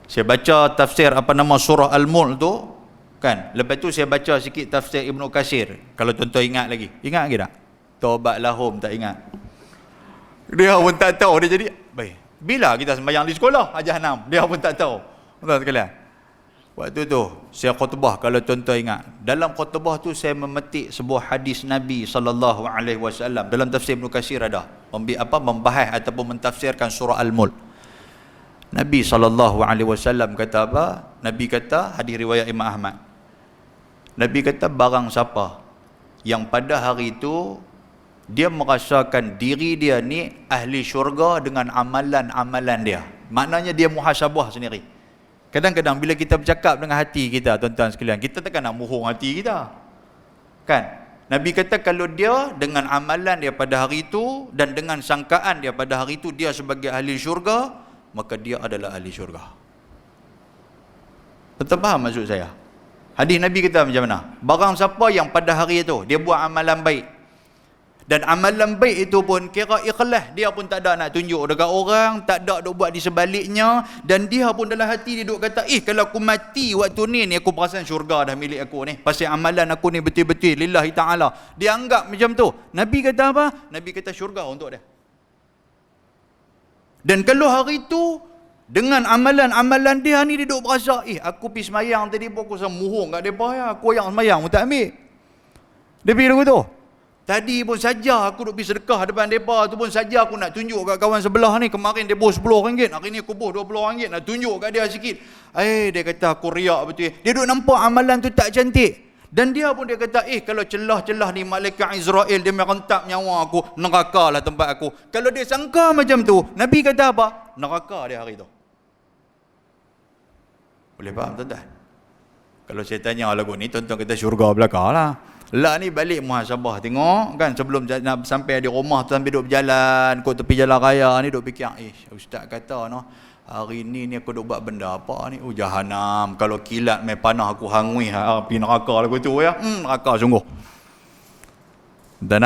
Saya baca tafsir surah Al-Mulk tu, kan? Lepas tu saya baca sikit tafsir Ibnu Katsir. Kalau tuan-tuan ingat lagi. Ingat lagi tak? Taubat lahum tak ingat. Dia pun tak tahu dia jadi. Baik. Bila kita sembahyang di sekolah Hajah 6, dia pun tak tahu. Tuan-tuan sekalian. Waktu tu saya khutbah, kalau tuan-tuan ingat. Dalam khutbah tu saya memetik sebuah hadis Nabi sallallahu alaihi wasallam. Dalam tafsir Ibnu Katsir ada. membahas ataupun mentafsirkan surah Al-Mulk. Nabi SAW kata apa? Nabi kata, hadis riwayat Imam Ahmad, Nabi kata barang siapa yang pada hari itu dia merasakan diri dia ni ahli syurga dengan amalan-amalan dia, maknanya dia muhasabah sendiri. Kadang-kadang bila kita bercakap dengan hati kita, tuan-tuan sekalian, kita takkan nak mohong hati kita, kan? Nabi kata kalau dia dengan amalan dia pada hari itu dan dengan sangkaan dia pada hari itu dia sebagai ahli syurga, maka dia adalah ahli syurga. Betul faham maksud saya? Hadis Nabi kata macam mana? Barang siapa yang pada hari itu dia buat amalan baik, dan amalan baik itu pun kira ikhlas, dia pun tak ada nak tunjuk dekat orang, tak ada duk buat di sebaliknya, dan dia pun dalam hati dia duk kata, kalau aku mati waktu ni aku perasan syurga dah milik aku ni, pasal amalan aku ni betul-betul lillahi ta'ala. Dia anggap macam tu. Nabi kata apa? Nabi kata syurga untuk dia. Dan kalau hari tu dengan amalan-amalan dia ni dia duk berasa, aku pergi semayang tadi pun aku rasa muhung kat mereka ya, aku yang semayang pun tak ambil. Dia pergi dulu tu. Tadi pun saja aku duk pergi sedekah depan mereka tu pun saja aku nak tunjuk kat kawan sebelah ni, kemarin dia boh RM10, hari ni aku boh RM20, nak tunjuk kat dia sikit. Dia kata aku riak betul. Dia duk nampak amalan tu tak cantik. Dan dia pun dia kata, kalau celah-celah ni malaikat Israel dia merentap nyawa aku, neraka lah tempat aku. Kalau dia sangka macam tu, Nabi kata apa? Neraka dia hari tu. Boleh faham tuan-tuan? Kalau saya tanya lagu ni, tuan-tuan kata syurga belakang lah. Lah ni balik muhasabah tengok kan, sebelum nak sampai di rumah tu sampai duk berjalan kot tepi jalan raya ni duk fikir, ustaz kata hari ni aku duk buat benda apa ni? Jahanam, kalau kilat mai panah aku hangui api neraka lagu tu ya. Neraka sungguh. Dan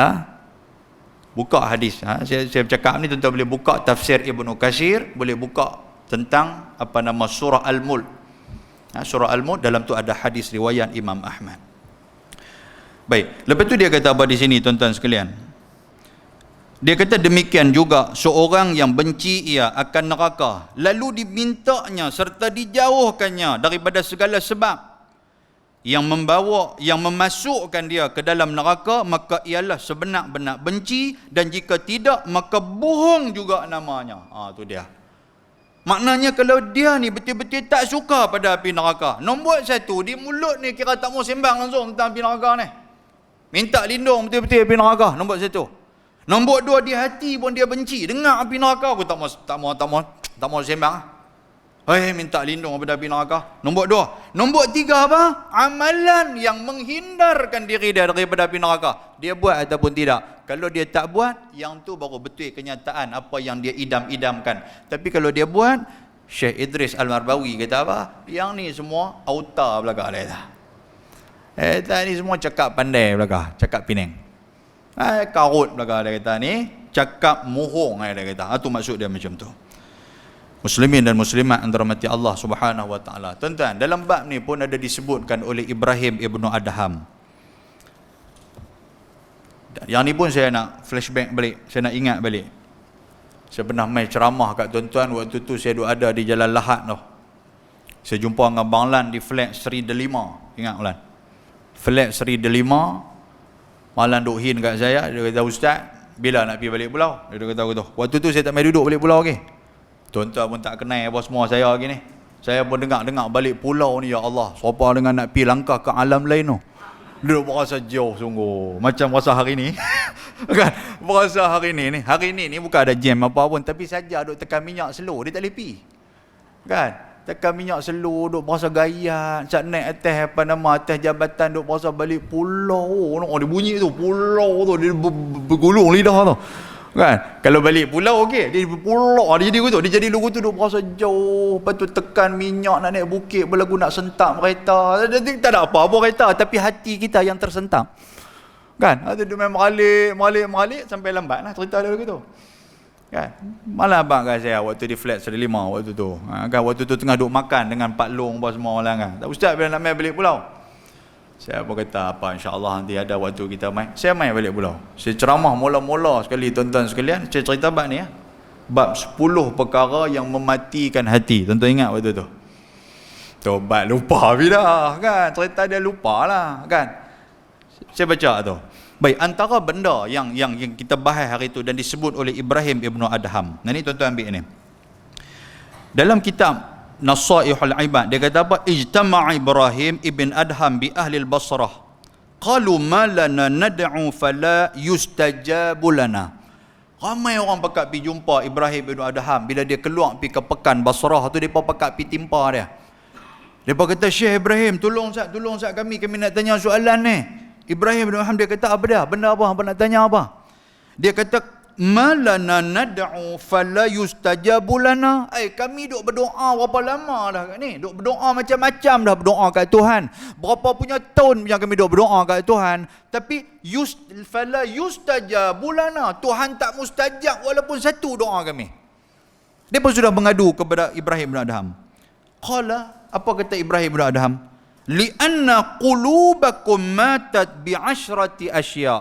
buka hadis. Saya bercakap ni tuan-tuan boleh buka tafsir Ibnu Katsir, boleh buka tentang surah Al-Mulk. Surah Al-Mulk dalam tu ada hadis riwayat Imam Ahmad. Baik, lepas tu dia kata apa di sini tuan-tuan sekalian? Dia kata demikian juga seorang yang benci ia akan neraka, lalu dimintanya serta dijauhkannya daripada segala sebab yang memasukkan dia ke dalam neraka, maka ialah sebenar-benar benci, dan jika tidak maka bohong juga namanya. Tu dia. Maknanya kalau dia ni betul-betul tak suka pada api neraka, nombor satu, di mulut ni kira tak mau sembang langsung tentang api neraka ni. Minta lindung betul-betul api neraka, nombor satu. Nombor dua, di hati pun dia benci. Dengar api neraka, aku tak mau sembang. Minta lindung daripada api neraka. Nombor dua. Nombor tiga apa? Amalan yang menghindarkan diri dia daripada api neraka, dia buat ataupun tidak. Kalau dia tak buat, yang tu baru betul kenyataan apa yang dia idam-idamkan. Tapi kalau dia buat, Syekh Idris Al-Marbawi kata apa? Yang ni semua auta belakang dia. Ni semua cakap pandai belakang, cakap Penang. Karut belakang dia kata ni, cakap mohong dia kata. Itu maksud dia macam tu. Muslimin dan muslimat yang dirahmati Allah Subhanahu wa taala. Tuan-tuan, dalam bab ni pun ada disebutkan oleh Ibrahim Ibnu Adham. Yang ni pun saya nak flashback balik, saya nak ingat balik. Saya pernah main ceramah kat tuan-tuan waktu tu saya duk ada di Jalan Lahad tu. Saya jumpa dengan Bang Lan di flat Seri Delima. Ingat Lan? Flat Seri Delima. Malan duk hin kat saya, dia kata, "Ustaz, bila nak pergi balik pulau?" Dia kata aku tu. Waktu tu saya tak main duduk balik pulau lagi. Tuan-tuan pun tak kenal apa semua saya lagi ni. Saya pun dengar balik pulau ni, ya Allah, siapa dengan nak pergi langkah ke alam lain tu. Dia berasa jauh sungguh. Macam rasa hari ni. Kan? Berasa hari ni. Hari ni bukan ada jam apa pun, tapi saja duk tekan minyak slow, dia tak boleh pergi. Kan? Tekan minyak slow, duk berasa gaya. Sat naik atas jabatan, duk berasa balik pulau. Dia bunyi tu, pulau tu, dia bergulung lidah tu. Kan? Kalau balik pulau okey, dia pulau dia jadi gitu. Dia jadi lugu tu duk berasa jauh, lepas tu tekan minyak nak naik bukit, berlagu nak sentak kereta. Tak ada apa-apa kereta, tapi hati kita yang tersentak. Kan? Dia main meralik sampai lambatlah cerita dia begitu. Kan? Malah abang kat saya waktu di flat Seri Lima waktu tu. Kan waktu tu tengah duk makan dengan Pak Long apa semua orang kan. Tak, Ustaz bila nak main balik pulau. Saya pun kata apa, insya-Allah nanti ada waktu kita main. Saya main balik pulau. Saya ceramah mula-mula sekali tuan-tuan sekalian, saya cerita bab ni ya. Bab 10 perkara yang mematikan hati. Tuan-tuan ingat waktu tu? Tobat lupa bila kan. Cerita dia lupa lah kan. Saya baca tu. Baik, antara benda yang kita bahas hari itu dan disebut oleh Ibrahim ibnu Adham. Nah, ni tuan-tuan ambil ni. Dalam kitab Nasaihul Ibad dia kata apa? Ijtama'a Ibrahim ibn Adham bi ahli al-Basrah. Qalu ma lana nad'u fala yustajabu lana. Ramai orang pakat pergi jumpa Ibrahim ibn Adham bila dia keluar pergi ke pekan Basrah tu, depa pakat pergi timpa dia. Depa kata, Syekh Ibrahim, tolong sat kami nak tanya soalan ni. Ibrahim ibn Adham dia kata, apa dah? Benda apa? Hangpa nak tanya apa? Dia kata, malana nad'u fala yustajabu lana. Kami duk berdoa berapa lama dah kat ni? Duk berdoa macam-macam dah berdoa kat Tuhan. Berapa punya tahun yang kami duk berdoa kat Tuhan, tapi fala yustajabu lana. Tuhan tak mustajab walaupun satu doa kami. Depa sudah mengadu kepada Ibrahim bin Adham. Qala, apa kata Ibrahim bin Adham? Li'anna qulubakum matat bi'ashrati asya'.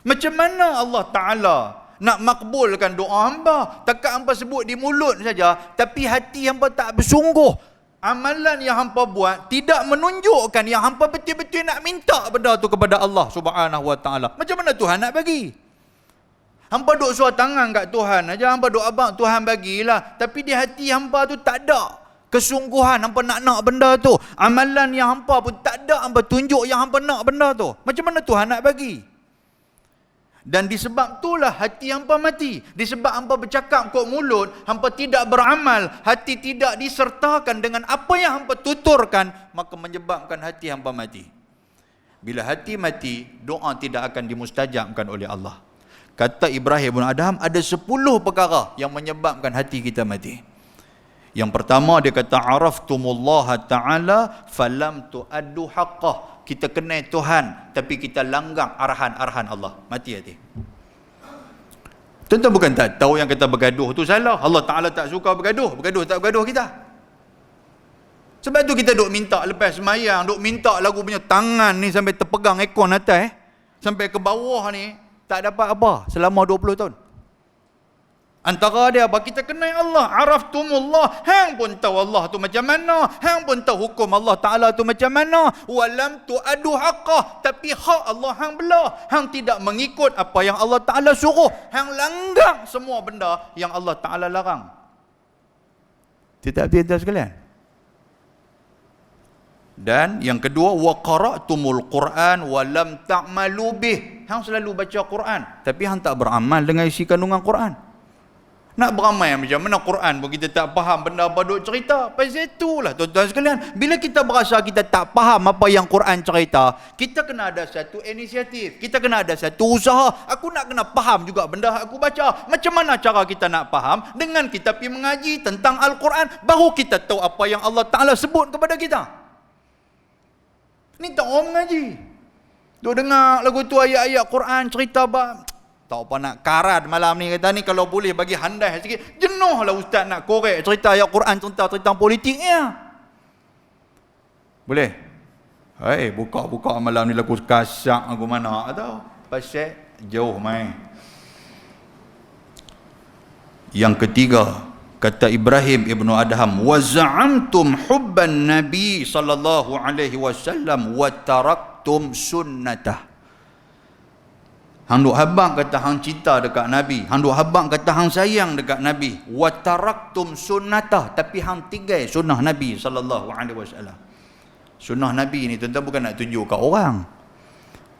Macam mana Allah Ta'ala nak makbulkan doa hamba? Takat hamba sebut di mulut saja, tapi hati hamba tak bersungguh. Amalan yang hamba buat tidak menunjukkan yang hamba betul-betul nak minta benda tu kepada Allah Subhanahu Wa Ta'ala. Macam mana Tuhan nak bagi? Hamba duk suar tangan kat Tuhan aja, hamba duk abang Tuhan bagilah, tapi di hati hamba tu tak ada kesungguhan hamba nak benda tu. Amalan yang hamba pun tak ada hamba tunjuk yang hamba nak benda tu. Macam mana Tuhan nak bagi? Dan disebab itulah hati hampa mati. Disebab hampa bercakap kok mulut, hampa tidak beramal, hati tidak disertakan dengan apa yang hampa tuturkan, maka menyebabkan hati hampa mati. Bila hati mati, doa tidak akan dimustajabkan oleh Allah. Kata Ibrahim bin Adham, ada 10 perkara yang menyebabkan hati kita mati. Yang pertama dia kata, araftumullaha ta'ala falam tu'addu haqqah. Kita kenal Tuhan tapi kita langgar arahan-arahan Allah. Mati hati. Tentu bukan tak tahu yang kata bergaduh tu salah. Allah Ta'ala tak suka bergaduh. Bergaduh tak bergaduh kita. Sebab tu kita duk minta lepas semayang, duk minta lagu punya tangan ni sampai terpegang ekor atas sampai ke bawah ni tak dapat apa selama 20 tahun. Antara dia apa? Kita kenal Allah. Araftumullah. Hang pun tahu Allah tu macam mana. Hang pun tahu hukum Allah Ta'ala tu macam mana. Walam tu'adu haqqah. Tapi hak Allah hang belah. Hang tidak mengikut apa yang Allah Ta'ala suruh. Hang langgar semua benda yang Allah Ta'ala larang. Tidak sekalian. Dan yang kedua, wa qara'tumul Quran wa lam ta'malu bih. Hang selalu baca Quran tapi hang tak beramal dengan isi kandungan Quran. Nak beramal macam mana Quran pun kita tak faham benda apa duk cerita. Pasal itulah tuan-tuan sekalian, bila kita berasa kita tak faham apa yang Quran cerita, kita kena ada satu inisiatif, kita kena ada satu usaha. Aku nak kena faham juga benda aku baca. Macam mana cara kita nak faham? Dengan kita pergi mengaji tentang Al-Quran, baru kita tahu apa yang Allah Ta'ala sebut kepada kita. Ni tak orang mengaji, duk dengar lagu tu ayat-ayat Quran cerita tak apa nak karat malam ni, kata ni kalau boleh bagi handai sikit. Jenuh lah ustaz nak korek cerita ayat Quran tentang politiknya. Boleh? Buka malam ni lagu kasak aku mana tahu. Pasal jauh main. Yang ketiga, kata Ibrahim ibnu Adham, wa za'amtum hubban nabi sallallahu alaihi wasallam wa taraktum sunnatah. Hang duk habang kata hang cinta dekat Nabi, hang duk habang kata hang sayang dekat Nabi, wa taraktum sunnatah, tapi hang tinggal sunnah Nabi sallallahu alaihi wasallam. Sunnah Nabi ni tuan-tuan bukan nak tunjuk kat orang.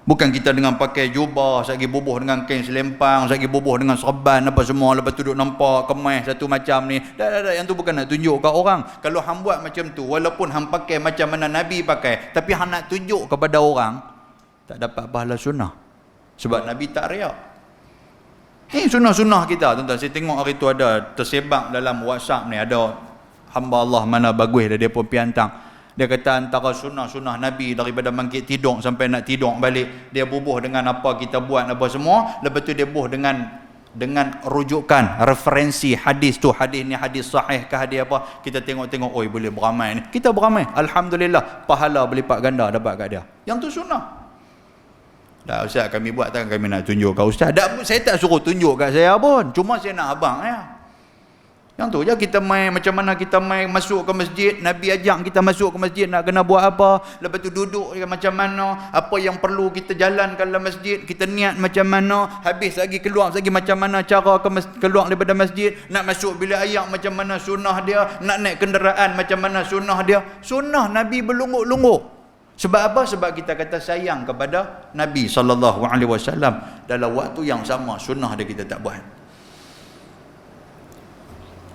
Bukan kita dengan pakai jubah, sagi bubuh dengan kain selempang, sagi bubuh dengan serban apa semua, lepas tu duk nampak kemas satu macam ni. Dah, yang tu bukan nak tunjuk kat orang. Kalau hang buat macam tu, walaupun hang pakai macam mana Nabi pakai, tapi hang nak tunjuk kepada orang, tak dapat pahala sunnah. Sebab Nabi tak riak. Ini sunnah-sunnah kita tuan-tuan. Saya tengok hari tu ada tersebar dalam WhatsApp ni, ada hamba Allah mana bagus dia pun piantang. Dia kata antara sunnah-sunnah Nabi daripada bangkit tidur sampai nak tidur balik, dia bubuh dengan apa kita buat apa semua. Lepas tu dia bubuh dengan rujukan referensi hadis tu, hadis ni hadis sahih ke hadis apa, kita tengok-tengok, oi boleh beramal ni, kita beramal, alhamdulillah, pahala berlipat ganda dapat kat dia. Yang tu sunnah. Dah ustaz kami buat, takkan kami nak tunjuk kat ustaz. Saya tak suruh tunjuk kat saya pun, cuma saya nak abang ya. Yang tu je kita main, macam mana kita main masuk ke masjid, Nabi ajak kita masuk ke masjid nak kena buat apa, lepas tu duduk macam mana, apa yang perlu kita jalankan dalam masjid, kita niat macam mana, habis lagi keluar lagi macam mana cara keluar daripada masjid, nak masuk bilik air macam mana sunnah dia, nak naik kenderaan macam mana sunnah dia. Sunnah Nabi berlungguk-lungguk. Sebab apa? Sebab kita kata sayang kepada Nabi SAW. Dalam waktu yang sama sunnah dia kita tak buat.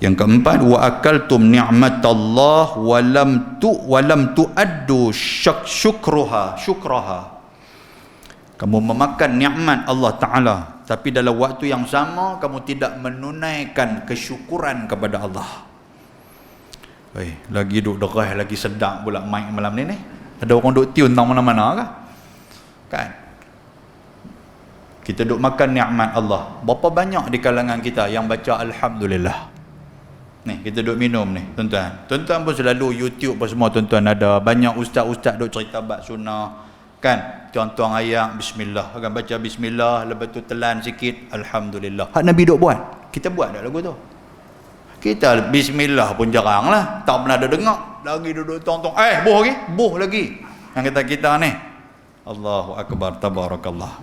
Yang keempat, wa akaltum ni'matallah wa lam tuaddu syukraha. Kamu memakan nikmat Allah Taala, tapi dalam waktu yang sama kamu tidak menunaikan kesyukuran kepada Allah. Lagi duk derah, lagi sedap pula mic malam ni. Ada orang duk tune tang mana-mana kah? Kan? Kita duk makan nikmat Allah. Berapa banyak di kalangan kita yang baca alhamdulillah. Ni kita duk minum ni, tuan-tuan. Tuan-tuan pun selalu YouTube apa semua tuan-tuan ada. Banyak ustaz-ustaz duk cerita bab sunnah. Kan? Tuan-tuan ayat bismillah, akan baca bismillah, lepas tu telan sikit alhamdulillah. Hak Nabi duk buat. Kita buat tak lagu tu? Kita bismillah pun jarang lah. Tak pernah ada dengar. Lagi duduk tong-tong. Buh lagi. Yang kata kita ni. Allahu akbar, tabarakallah.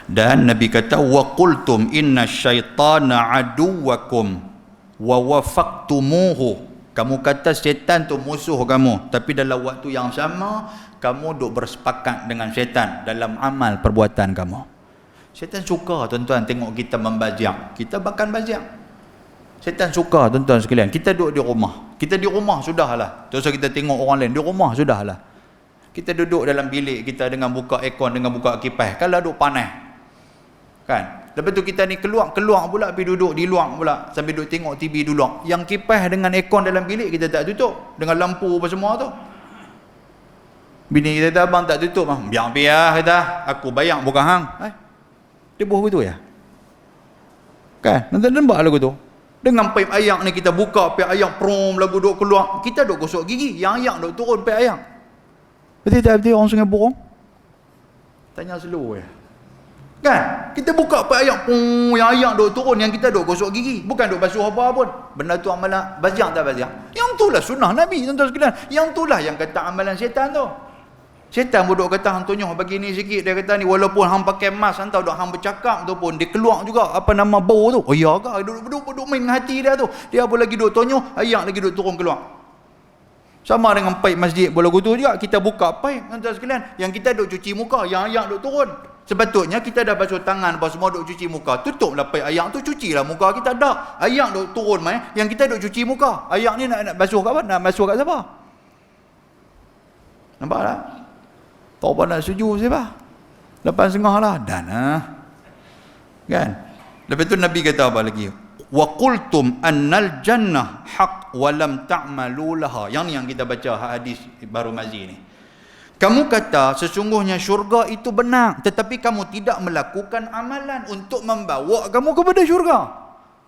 Dan Nabi kata wa qultum inna syaitana aduwakum wa wafaqtumuhu. Kamu kata syaitan tu musuh kamu, tapi dalam waktu yang sama kamu duk bersepakat dengan syaitan dalam amal perbuatan kamu. Syaitan suka tuan-tuan tengok kita membaziak, kita bahkan baziak. Syaitan suka tuan-tuan sekalian, kita duduk di rumah. Kita di rumah sudahlah. Tak usah kita tengok orang lain, di rumah sudahlah. Kita duduk dalam bilik kita dengan buka aircon, dengan buka kipas. Kalau duduk panas, kan? Lepas tu kita ni keluar pula, pergi duduk di luar pula sambil duduk tengok TV di luar. Yang kipas dengan aircon dalam bilik kita tak tutup, dengan lampu apa semua tu. Bini kita kata, abang tak tutup, biar kata, aku bayar bukan hang. Dia buah begitu ya? Kan? Nanti nampak lagu tu. Dengan paip air ni kita buka paip air, prom lagu duk keluar, kita duk gosok gigi, yang air duk turun paip air. Betul tak betul orang Sungai Burong? Tanya seluruh ya. Kan? Kita buka paip air, yang air duk turun, yang kita duk gosok gigi, bukan duk basuh apa pun. Benda tu amalan baziak tak baziak? Yang itulah sunnah Nabi, tuan-tuan sekalian. Yang itulah yang kata amalan syaitan tu. Syaitan pun duk kata hang tunjuk bagi ni sikit, dia kata ni walaupun hang pakai mask, hang tahu duk hang bercakap tu pun dia keluar juga apa nama bau tu. Oh ya ke? Duk main hati dia tu. Dia apa lagi duk tunjuk, air lagi duk turun keluar. Sama dengan paip masjid bola tu juga, kita buka paip tuan-tuan sekalian, yang kita duk cuci muka, yang air duk turun. Sepatutnya kita dah basuh tangan apa semua duk cuci muka, tutuplah paip air tu, cucilah muka kita. Dak, air duk turun yang kita duk cuci muka. Air ni nak basuh kat apa? Nak basuh kat siapa? Nampak tak? Tak apa nak sujud siapa? 8.30 lah. Dan kan? Lepas tu Nabi kata apa lagi? Wa qultum annal jannah haq wa lam ta'malu laha. Yang ni yang kita baca hadis baru mazi ni. Kamu kata sesungguhnya syurga itu benar, tetapi kamu tidak melakukan amalan untuk membawa kamu kepada syurga.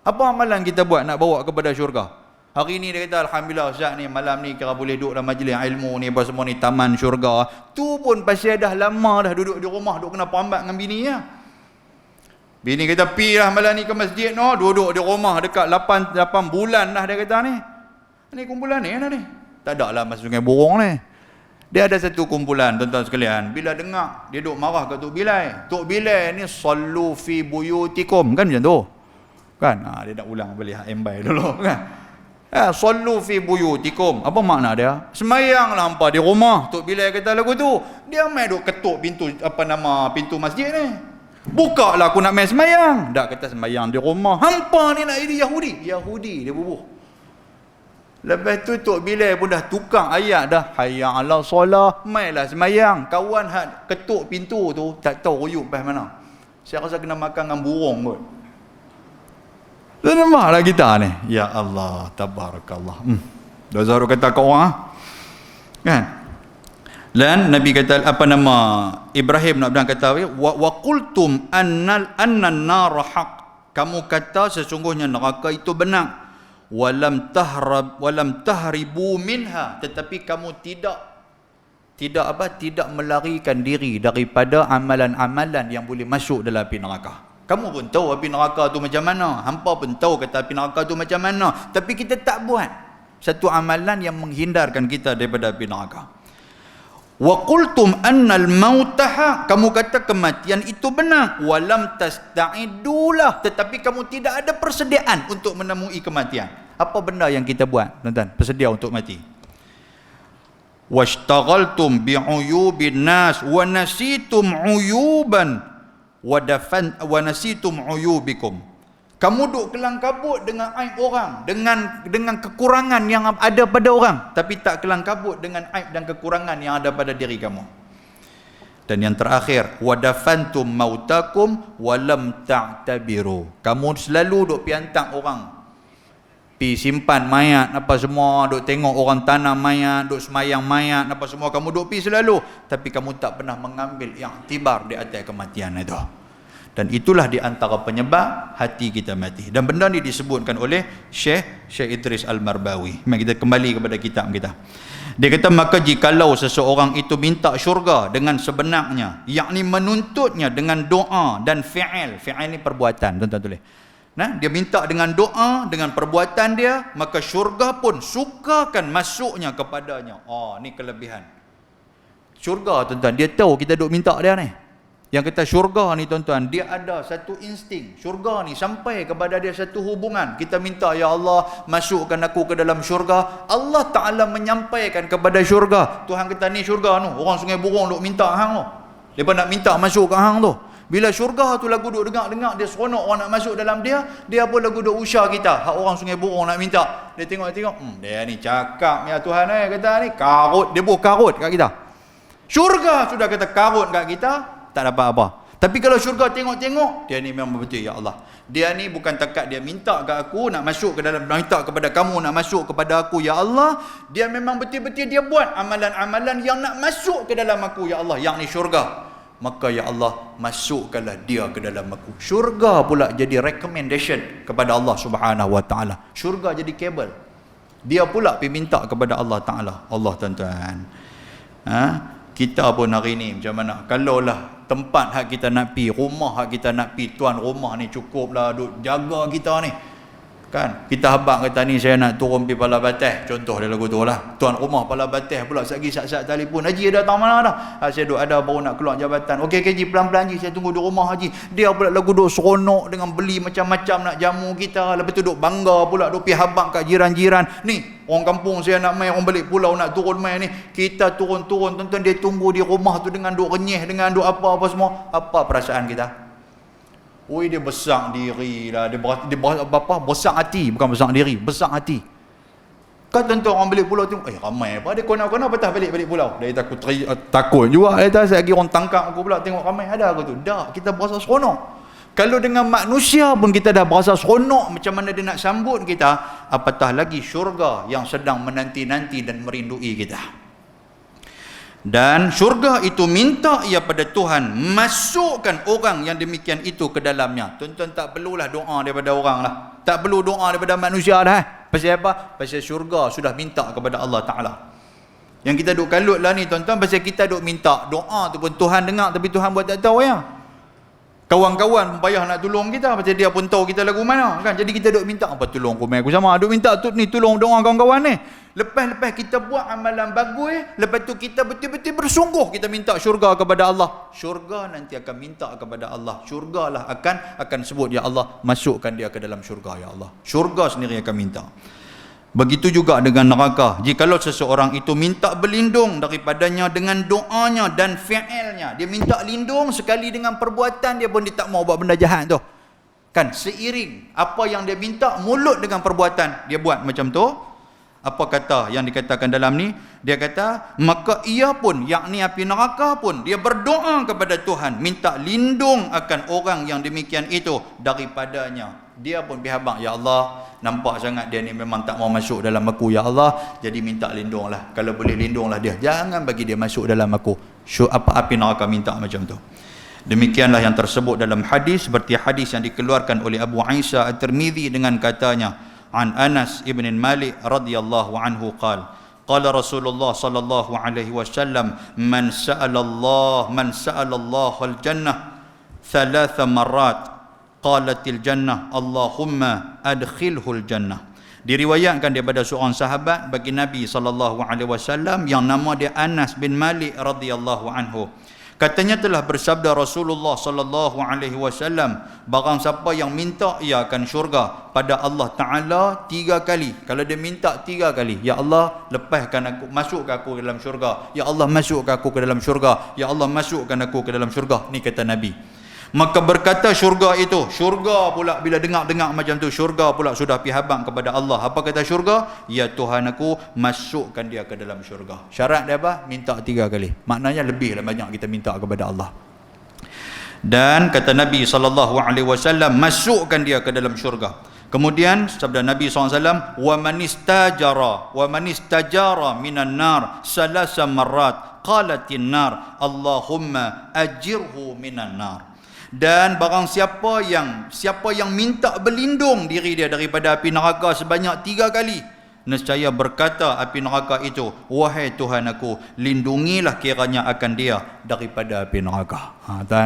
Apa amalan kita buat nak bawa kepada syurga? Hari ni dia kata alhamdulillah Ustaz ni malam ni kira boleh duduk dalam majlis ilmu ni apa semua ni, taman syurga. Tu pun pasal dah lama dah duduk di rumah, duduk kena perambat dengan bini ya. Bini kata pi lah malam ni ke masjid no, duduk di rumah dekat 8 bulan dah dia kata ni. Ni kumpulan ni ni. Tak ada lah masuk Sungai Burong ni. Dia ada satu kumpulan tuan-tuan sekalian, bila dengar dia duk marah ke Tok Bilal. Tok Bilal ni sallu fi buyutikum kan macam tu. Kan? Dia nak ulang balik embai dulu kan. Sallu fi buyutikum. Apa makna dia? Semayanglah hampa di rumah. Tok Bilal kata lagu tu. Dia main duk ketuk pintu pintu masjid ni. Buka lah aku nak main semayang. Dak kata semayang di rumah. Hampa ni nak jadi Yahudi dia bubuh. Lepas tu Tok Bilal pun dah tukar ayat dah. Hayya ala solah, mainlah semayang. Kawan hak ketuk pintu tu tak tahu ruyuk pas mana. Saya rasa kena makan dengan burung kot. Nampak kita ni. Ya Allah, tabarakallah. Dah Zahrul kata kau orang kan? Dan Nabi kata Ibrahim nak bilang kata wa qultum annan nar haq. Kamu kata sesungguhnya neraka itu benar. Walam tahribu minha, tetapi kamu tidak melarikan diri daripada amalan-amalan yang boleh masuk dalam api neraka. Kamu pun tahu api neraka tu macam mana. Hampa pun tahu kata api neraka tu macam mana. Tapi kita tak buat satu amalan yang menghindarkan kita daripada api neraka. Wa qultum annal mautaha, kamu kata kematian itu benar, walam tasta'idulah, tetapi kamu tidak ada persediaan untuk menemui kematian. Apa benda yang kita buat, tuan-tuan? Bersedia untuk mati. Washtaghaltum bi'uyubin nas wa nasitum uyuban wa nasitum uyubikum. Kamu duk kelang kabut dengan aib orang, dengan kekurangan yang ada pada orang, tapi tak kelang kabut dengan aib dan kekurangan yang ada pada diri kamu. Dan yang terakhir, wadafantum mautakum walam ta'tabiru. Kamu selalu duk piantang orang, pi simpan mayat apa semua, duk tengok orang tanam mayat, duk semayang mayat apa semua, kamu duk pi selalu, tapi kamu tak pernah mengambil iktibar di atas kematian itu. Dan itulah di antara penyebab hati kita mati. Dan benda ni disebutkan oleh Syekh Idris Al-Marbawi. Mari kita kembali kepada kitab kita. Dia kata, maka jikalau seseorang itu minta syurga dengan sebenarnya, yakni menuntutnya dengan doa dan fi'il. Fi'il ni perbuatan, tuan-tuan tulis. Nah, dia minta dengan doa, dengan perbuatan dia, maka syurga pun sukakan masuknya kepadanya. Ni kelebihan syurga, tuan-tuan. Dia tahu kita duk minta dia ni. Yang kata syurga ni, tuan-tuan, dia ada satu insting. Syurga ni sampai kepada dia satu hubungan. Kita minta, ya Allah, masukkan aku ke dalam syurga. Allah Ta'ala menyampaikan kepada syurga. Tuhan kata, ni syurga tu. Orang Sungai Burung duk minta hang tu. Mereka nak minta masuk ke hang tu. Bila syurga tu lagu duk dengar-dengar, dia seronok orang nak masuk dalam dia. Dia pun lagu duk usah kita. Hak orang Sungai Burung nak minta. Dia tengok-tengok, dia ni cakap ya Tuhan kata ni karut. Dia buh karut kat kita. Syurga sudah kata karut kat kita, tak dapat apa. Tapi kalau syurga tengok-tengok, dia ni memang betul, ya Allah. Dia ni bukan takat dia minta ke aku nak masuk ke dalam, minta kepada kamu nak masuk kepada aku, ya Allah. Dia memang betul-betul dia buat amalan-amalan yang nak masuk ke dalam aku, ya Allah, yang ni syurga. Maka ya Allah, masukkanlah dia ke dalam aku. Syurga pula jadi recommendation kepada Allah Subhanahu wa taala. Syurga jadi kabel. Dia pula pergi minta kepada Allah Taala. Allah, tuan-tuan. Kita pun hari ni macam mana? Kalaulah tempat hak kita nak pi, rumah hak kita nak pi, tuan rumah ni cukuplah duk jaga kita ni. Kan? Kita habaq kata ni saya nak turun pi Pala Batas, contoh dia lagu tu lah. Tuan rumah Pala Batas pula sagi sat-sat telefon, Haji datang mana dah? Saya duk ada baru nak keluar jabatan. Okey Haji, pelan-pelan Haji, saya tunggu di rumah Haji. Dia pula lagu duk seronok dengan beli macam-macam nak jamu kita. Lepas tu duk bangga pula duk pi habaq kat jiran-jiran. Ni orang kampung saya nak mai, orang balik pulau nak turun mai ni. Kita turun-turun, tuan-tuan, dia tunggu di rumah tu dengan duk renyeh, dengan duk apa-apa semua. Apa perasaan kita? Oi, dia besar diri lah, dia besar hati, bukan besar diri, besar hati. Kan tuan-tuan orang balik pulau tengok, ramai apa, dia kona-kona patah balik pulau. Dia takut takut juga, saya lagi orang tangkap aku pula tengok ramai, ada aku tu. Dah, kita berasa seronok. Kalau dengan manusia pun kita dah berasa seronok macam mana dia nak sambut kita, apatah lagi syurga yang sedang menanti-nanti dan merindui kita. Dan syurga itu minta ia pada Tuhan, masukkan orang yang demikian itu ke dalamnya. Tuan-tuan, tak perlulah doa daripada orang lah. Tak perlu doa daripada manusia dah. Pasal apa? Pasal syurga sudah minta kepada Allah Ta'ala. Yang kita duk kalut lah ni, tuan-tuan, pasal kita duk minta doa tu pun Tuhan dengar, tapi Tuhan buat tak tahu ya. Kawan-kawan payah nak tolong kita, pasal dia pun tahu kita lagu mana kan. Jadi kita duk minta, apa tolong aku sama, duk minta tu ni tolong doa kawan-kawan ni. Lepas kita buat amalan bagus, lepas tu kita betul-betul bersungguh kita minta syurga kepada Allah. Syurga nanti akan minta kepada Allah. Syurga lah akan sebut, ya Allah, masukkan dia ke dalam syurga, ya Allah. Syurga sendiri akan minta. Begitu juga dengan neraka. Jikalau seseorang itu minta berlindung daripadanya dengan doanya dan fi'ilnya, dia minta lindung sekali dengan perbuatan dia pun dia tak mau buat benda jahat tu. Kan seiring apa yang dia minta, mulut dengan perbuatan dia buat macam tu. Apa kata yang dikatakan dalam ni? Dia kata, maka ia pun, yakni api neraka pun, dia berdoa kepada Tuhan, minta lindung akan orang yang demikian itu daripadanya. Dia pun bihabang, ya Allah, nampak sangat dia ni memang tak mau masuk dalam aku, ya Allah, jadi minta lindunglah. Kalau boleh lindunglah dia, jangan bagi dia masuk dalam aku. Apa api neraka minta macam tu. Demikianlah yang tersebut dalam hadis, seperti hadis yang dikeluarkan oleh Abu Isa At-Tirmidzi dengan katanya, an Anas ibn Malik radhiyallahu anhu qala qala Rasulullah sallallahu alaihi wasallam man sa'ala Allah al-jannah thalatha marrat qalatil jannah Allahumma adkhilhul jannah. Diriwayatkan daripada seorang sahabat bagi Nabi SAW yang nama dia Anas bin Malik radhiyallahu anhu. Katanya telah bersabda Rasulullah sallallahu alaihi wasallam, barang siapa yang minta ia akan syurga pada Allah Taala 3 kali. Kalau dia minta 3 kali, ya Allah lepaskan aku, masukkan aku ke dalam syurga. Ya Allah masukkan aku ke dalam syurga. Ya Allah masukkan aku ke dalam syurga. Ni kata Nabi. Maka berkata syurga itu, syurga pula bila dengar-dengar macam tu, syurga pula sudah pihabang kepada Allah. Apa kata syurga? Ya Tuhan aku, masukkan dia ke dalam syurga. Syarat dia apa? Minta 3 kali. Maknanya lebih lah banyak kita minta kepada Allah. Dan kata Nabi SAW, masukkan dia ke dalam syurga. Kemudian sabda Nabi SAW, wa man istajara minan nar salasa marrat qalatin nar Allahumma ajirhu minan nar. Dan barang siapa yang minta berlindung diri dia daripada api neraka sebanyak 3 kali, nescaya berkata api neraka itu, wahai Tuhan aku, lindungilah kiranya akan dia daripada api neraka.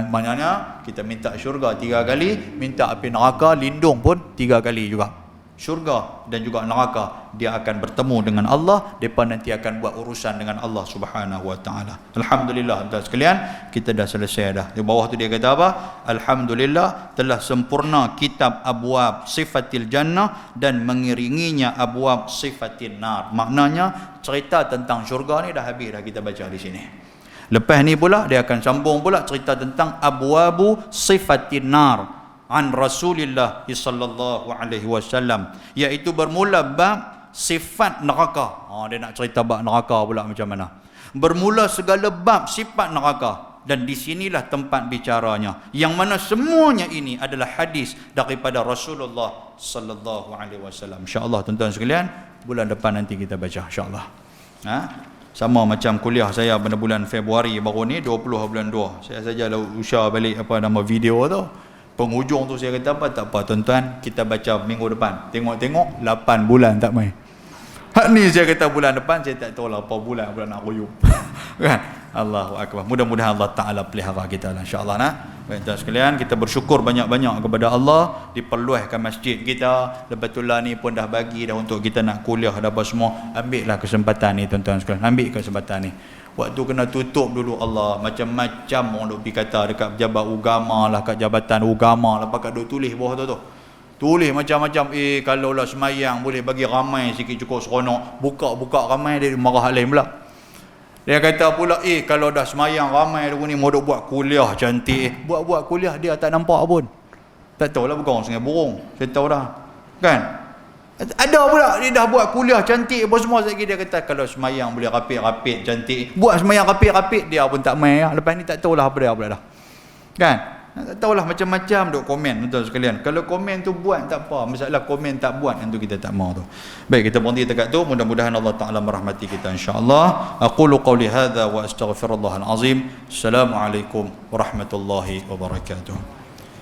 Maknanya kita minta syurga 3 kali, minta api neraka lindung pun 3 kali juga. Syurga dan juga neraka, dia akan bertemu dengan Allah, depa nanti akan buat urusan dengan Allah Subhanahu wa taala. Alhamdulillah tuan sekalian, kita dah selesai dah. Di bawah tu dia kata apa? Alhamdulillah telah sempurna kitab abwab sifatil jannah dan mengiringinya abwab sifatin nar. Maknanya cerita tentang syurga ni dah habis dah kita baca di sini. Lepas ni pula dia akan sambung pula cerita tentang abwabu sifatin nar an Rasulillah sallallahu alaihi wasallam, iaitu bermula bab sifat neraka. Dia nak cerita bab neraka pula macam mana. Bermula segala bab sifat neraka, dan di sinilah tempat bicaranya, yang mana semuanya ini adalah hadis daripada Rasulullah sallallahu alaihi wasallam. Insya-Allah tuan-tuan sekalian, bulan depan nanti kita baca insya-Allah. Sama macam kuliah saya pada bulan Februari baru ni 20 bulan 2. Saya saja usaha balik apa nama video tu. Penghujung tu saya kata apa, tak apa tuan-tuan, kita baca minggu depan. Tengok-tengok 8 bulan tak main. Hak ni saya kata bulan depan, saya tak tahu lah apa bulan nak ruyuk. Kan? Allahu akbar. Mudah-mudahan Allah Taala pelihara kita lah insya-Allah nah. Tuan-tuan sekalian, kita bersyukur banyak-banyak kepada Allah diperluaskan masjid kita. Lepas tu lah ni pun dah bagi dah untuk kita nak kuliah dah apa semua. Ambillah kesempatan ni tuan-tuan sekalian. Ambil kesempatan ni. Waktu kena tutup dulu Allah, macam-macam orang duk pergi kata dekat pejabat agama lah, kat jabatan agama lah, pakai duk tulis bawah tu. Tulis macam-macam, kalau lah semayang boleh bagi ramai sikit cukup seronok. Buka-buka ramai, dia marah lain pula. Dia kata pula, kalau dah semayang ramai dulu ni mau duk buat kuliah cantik. Buat-buat kuliah dia tak nampak pun. Tak tahulah bukan orang Sungai Burung. Saya tahu dah. Kan? Ada pula dia dah buat kuliah cantik apa semua, sekali dia kata kalau semayang boleh rapid-rapid cantik. Buat semayang rapid-rapid dia pun tak main. Lepas ni tak tahulah apa dia pula dah. Kan? Tak tahulah macam-macam duk komen tuan sekalian. Kalau komen tu buat tak apa, masalah komen tak buat yang tu kita tak mau tu. Baik, kita berhenti dekat tu. Mudah-mudahan Allah Taala merahmati kita insya-Allah. Aqulu qawli hadza wa astaghfirullahal azim. Assalamualaikum warahmatullahi wabarakatuh.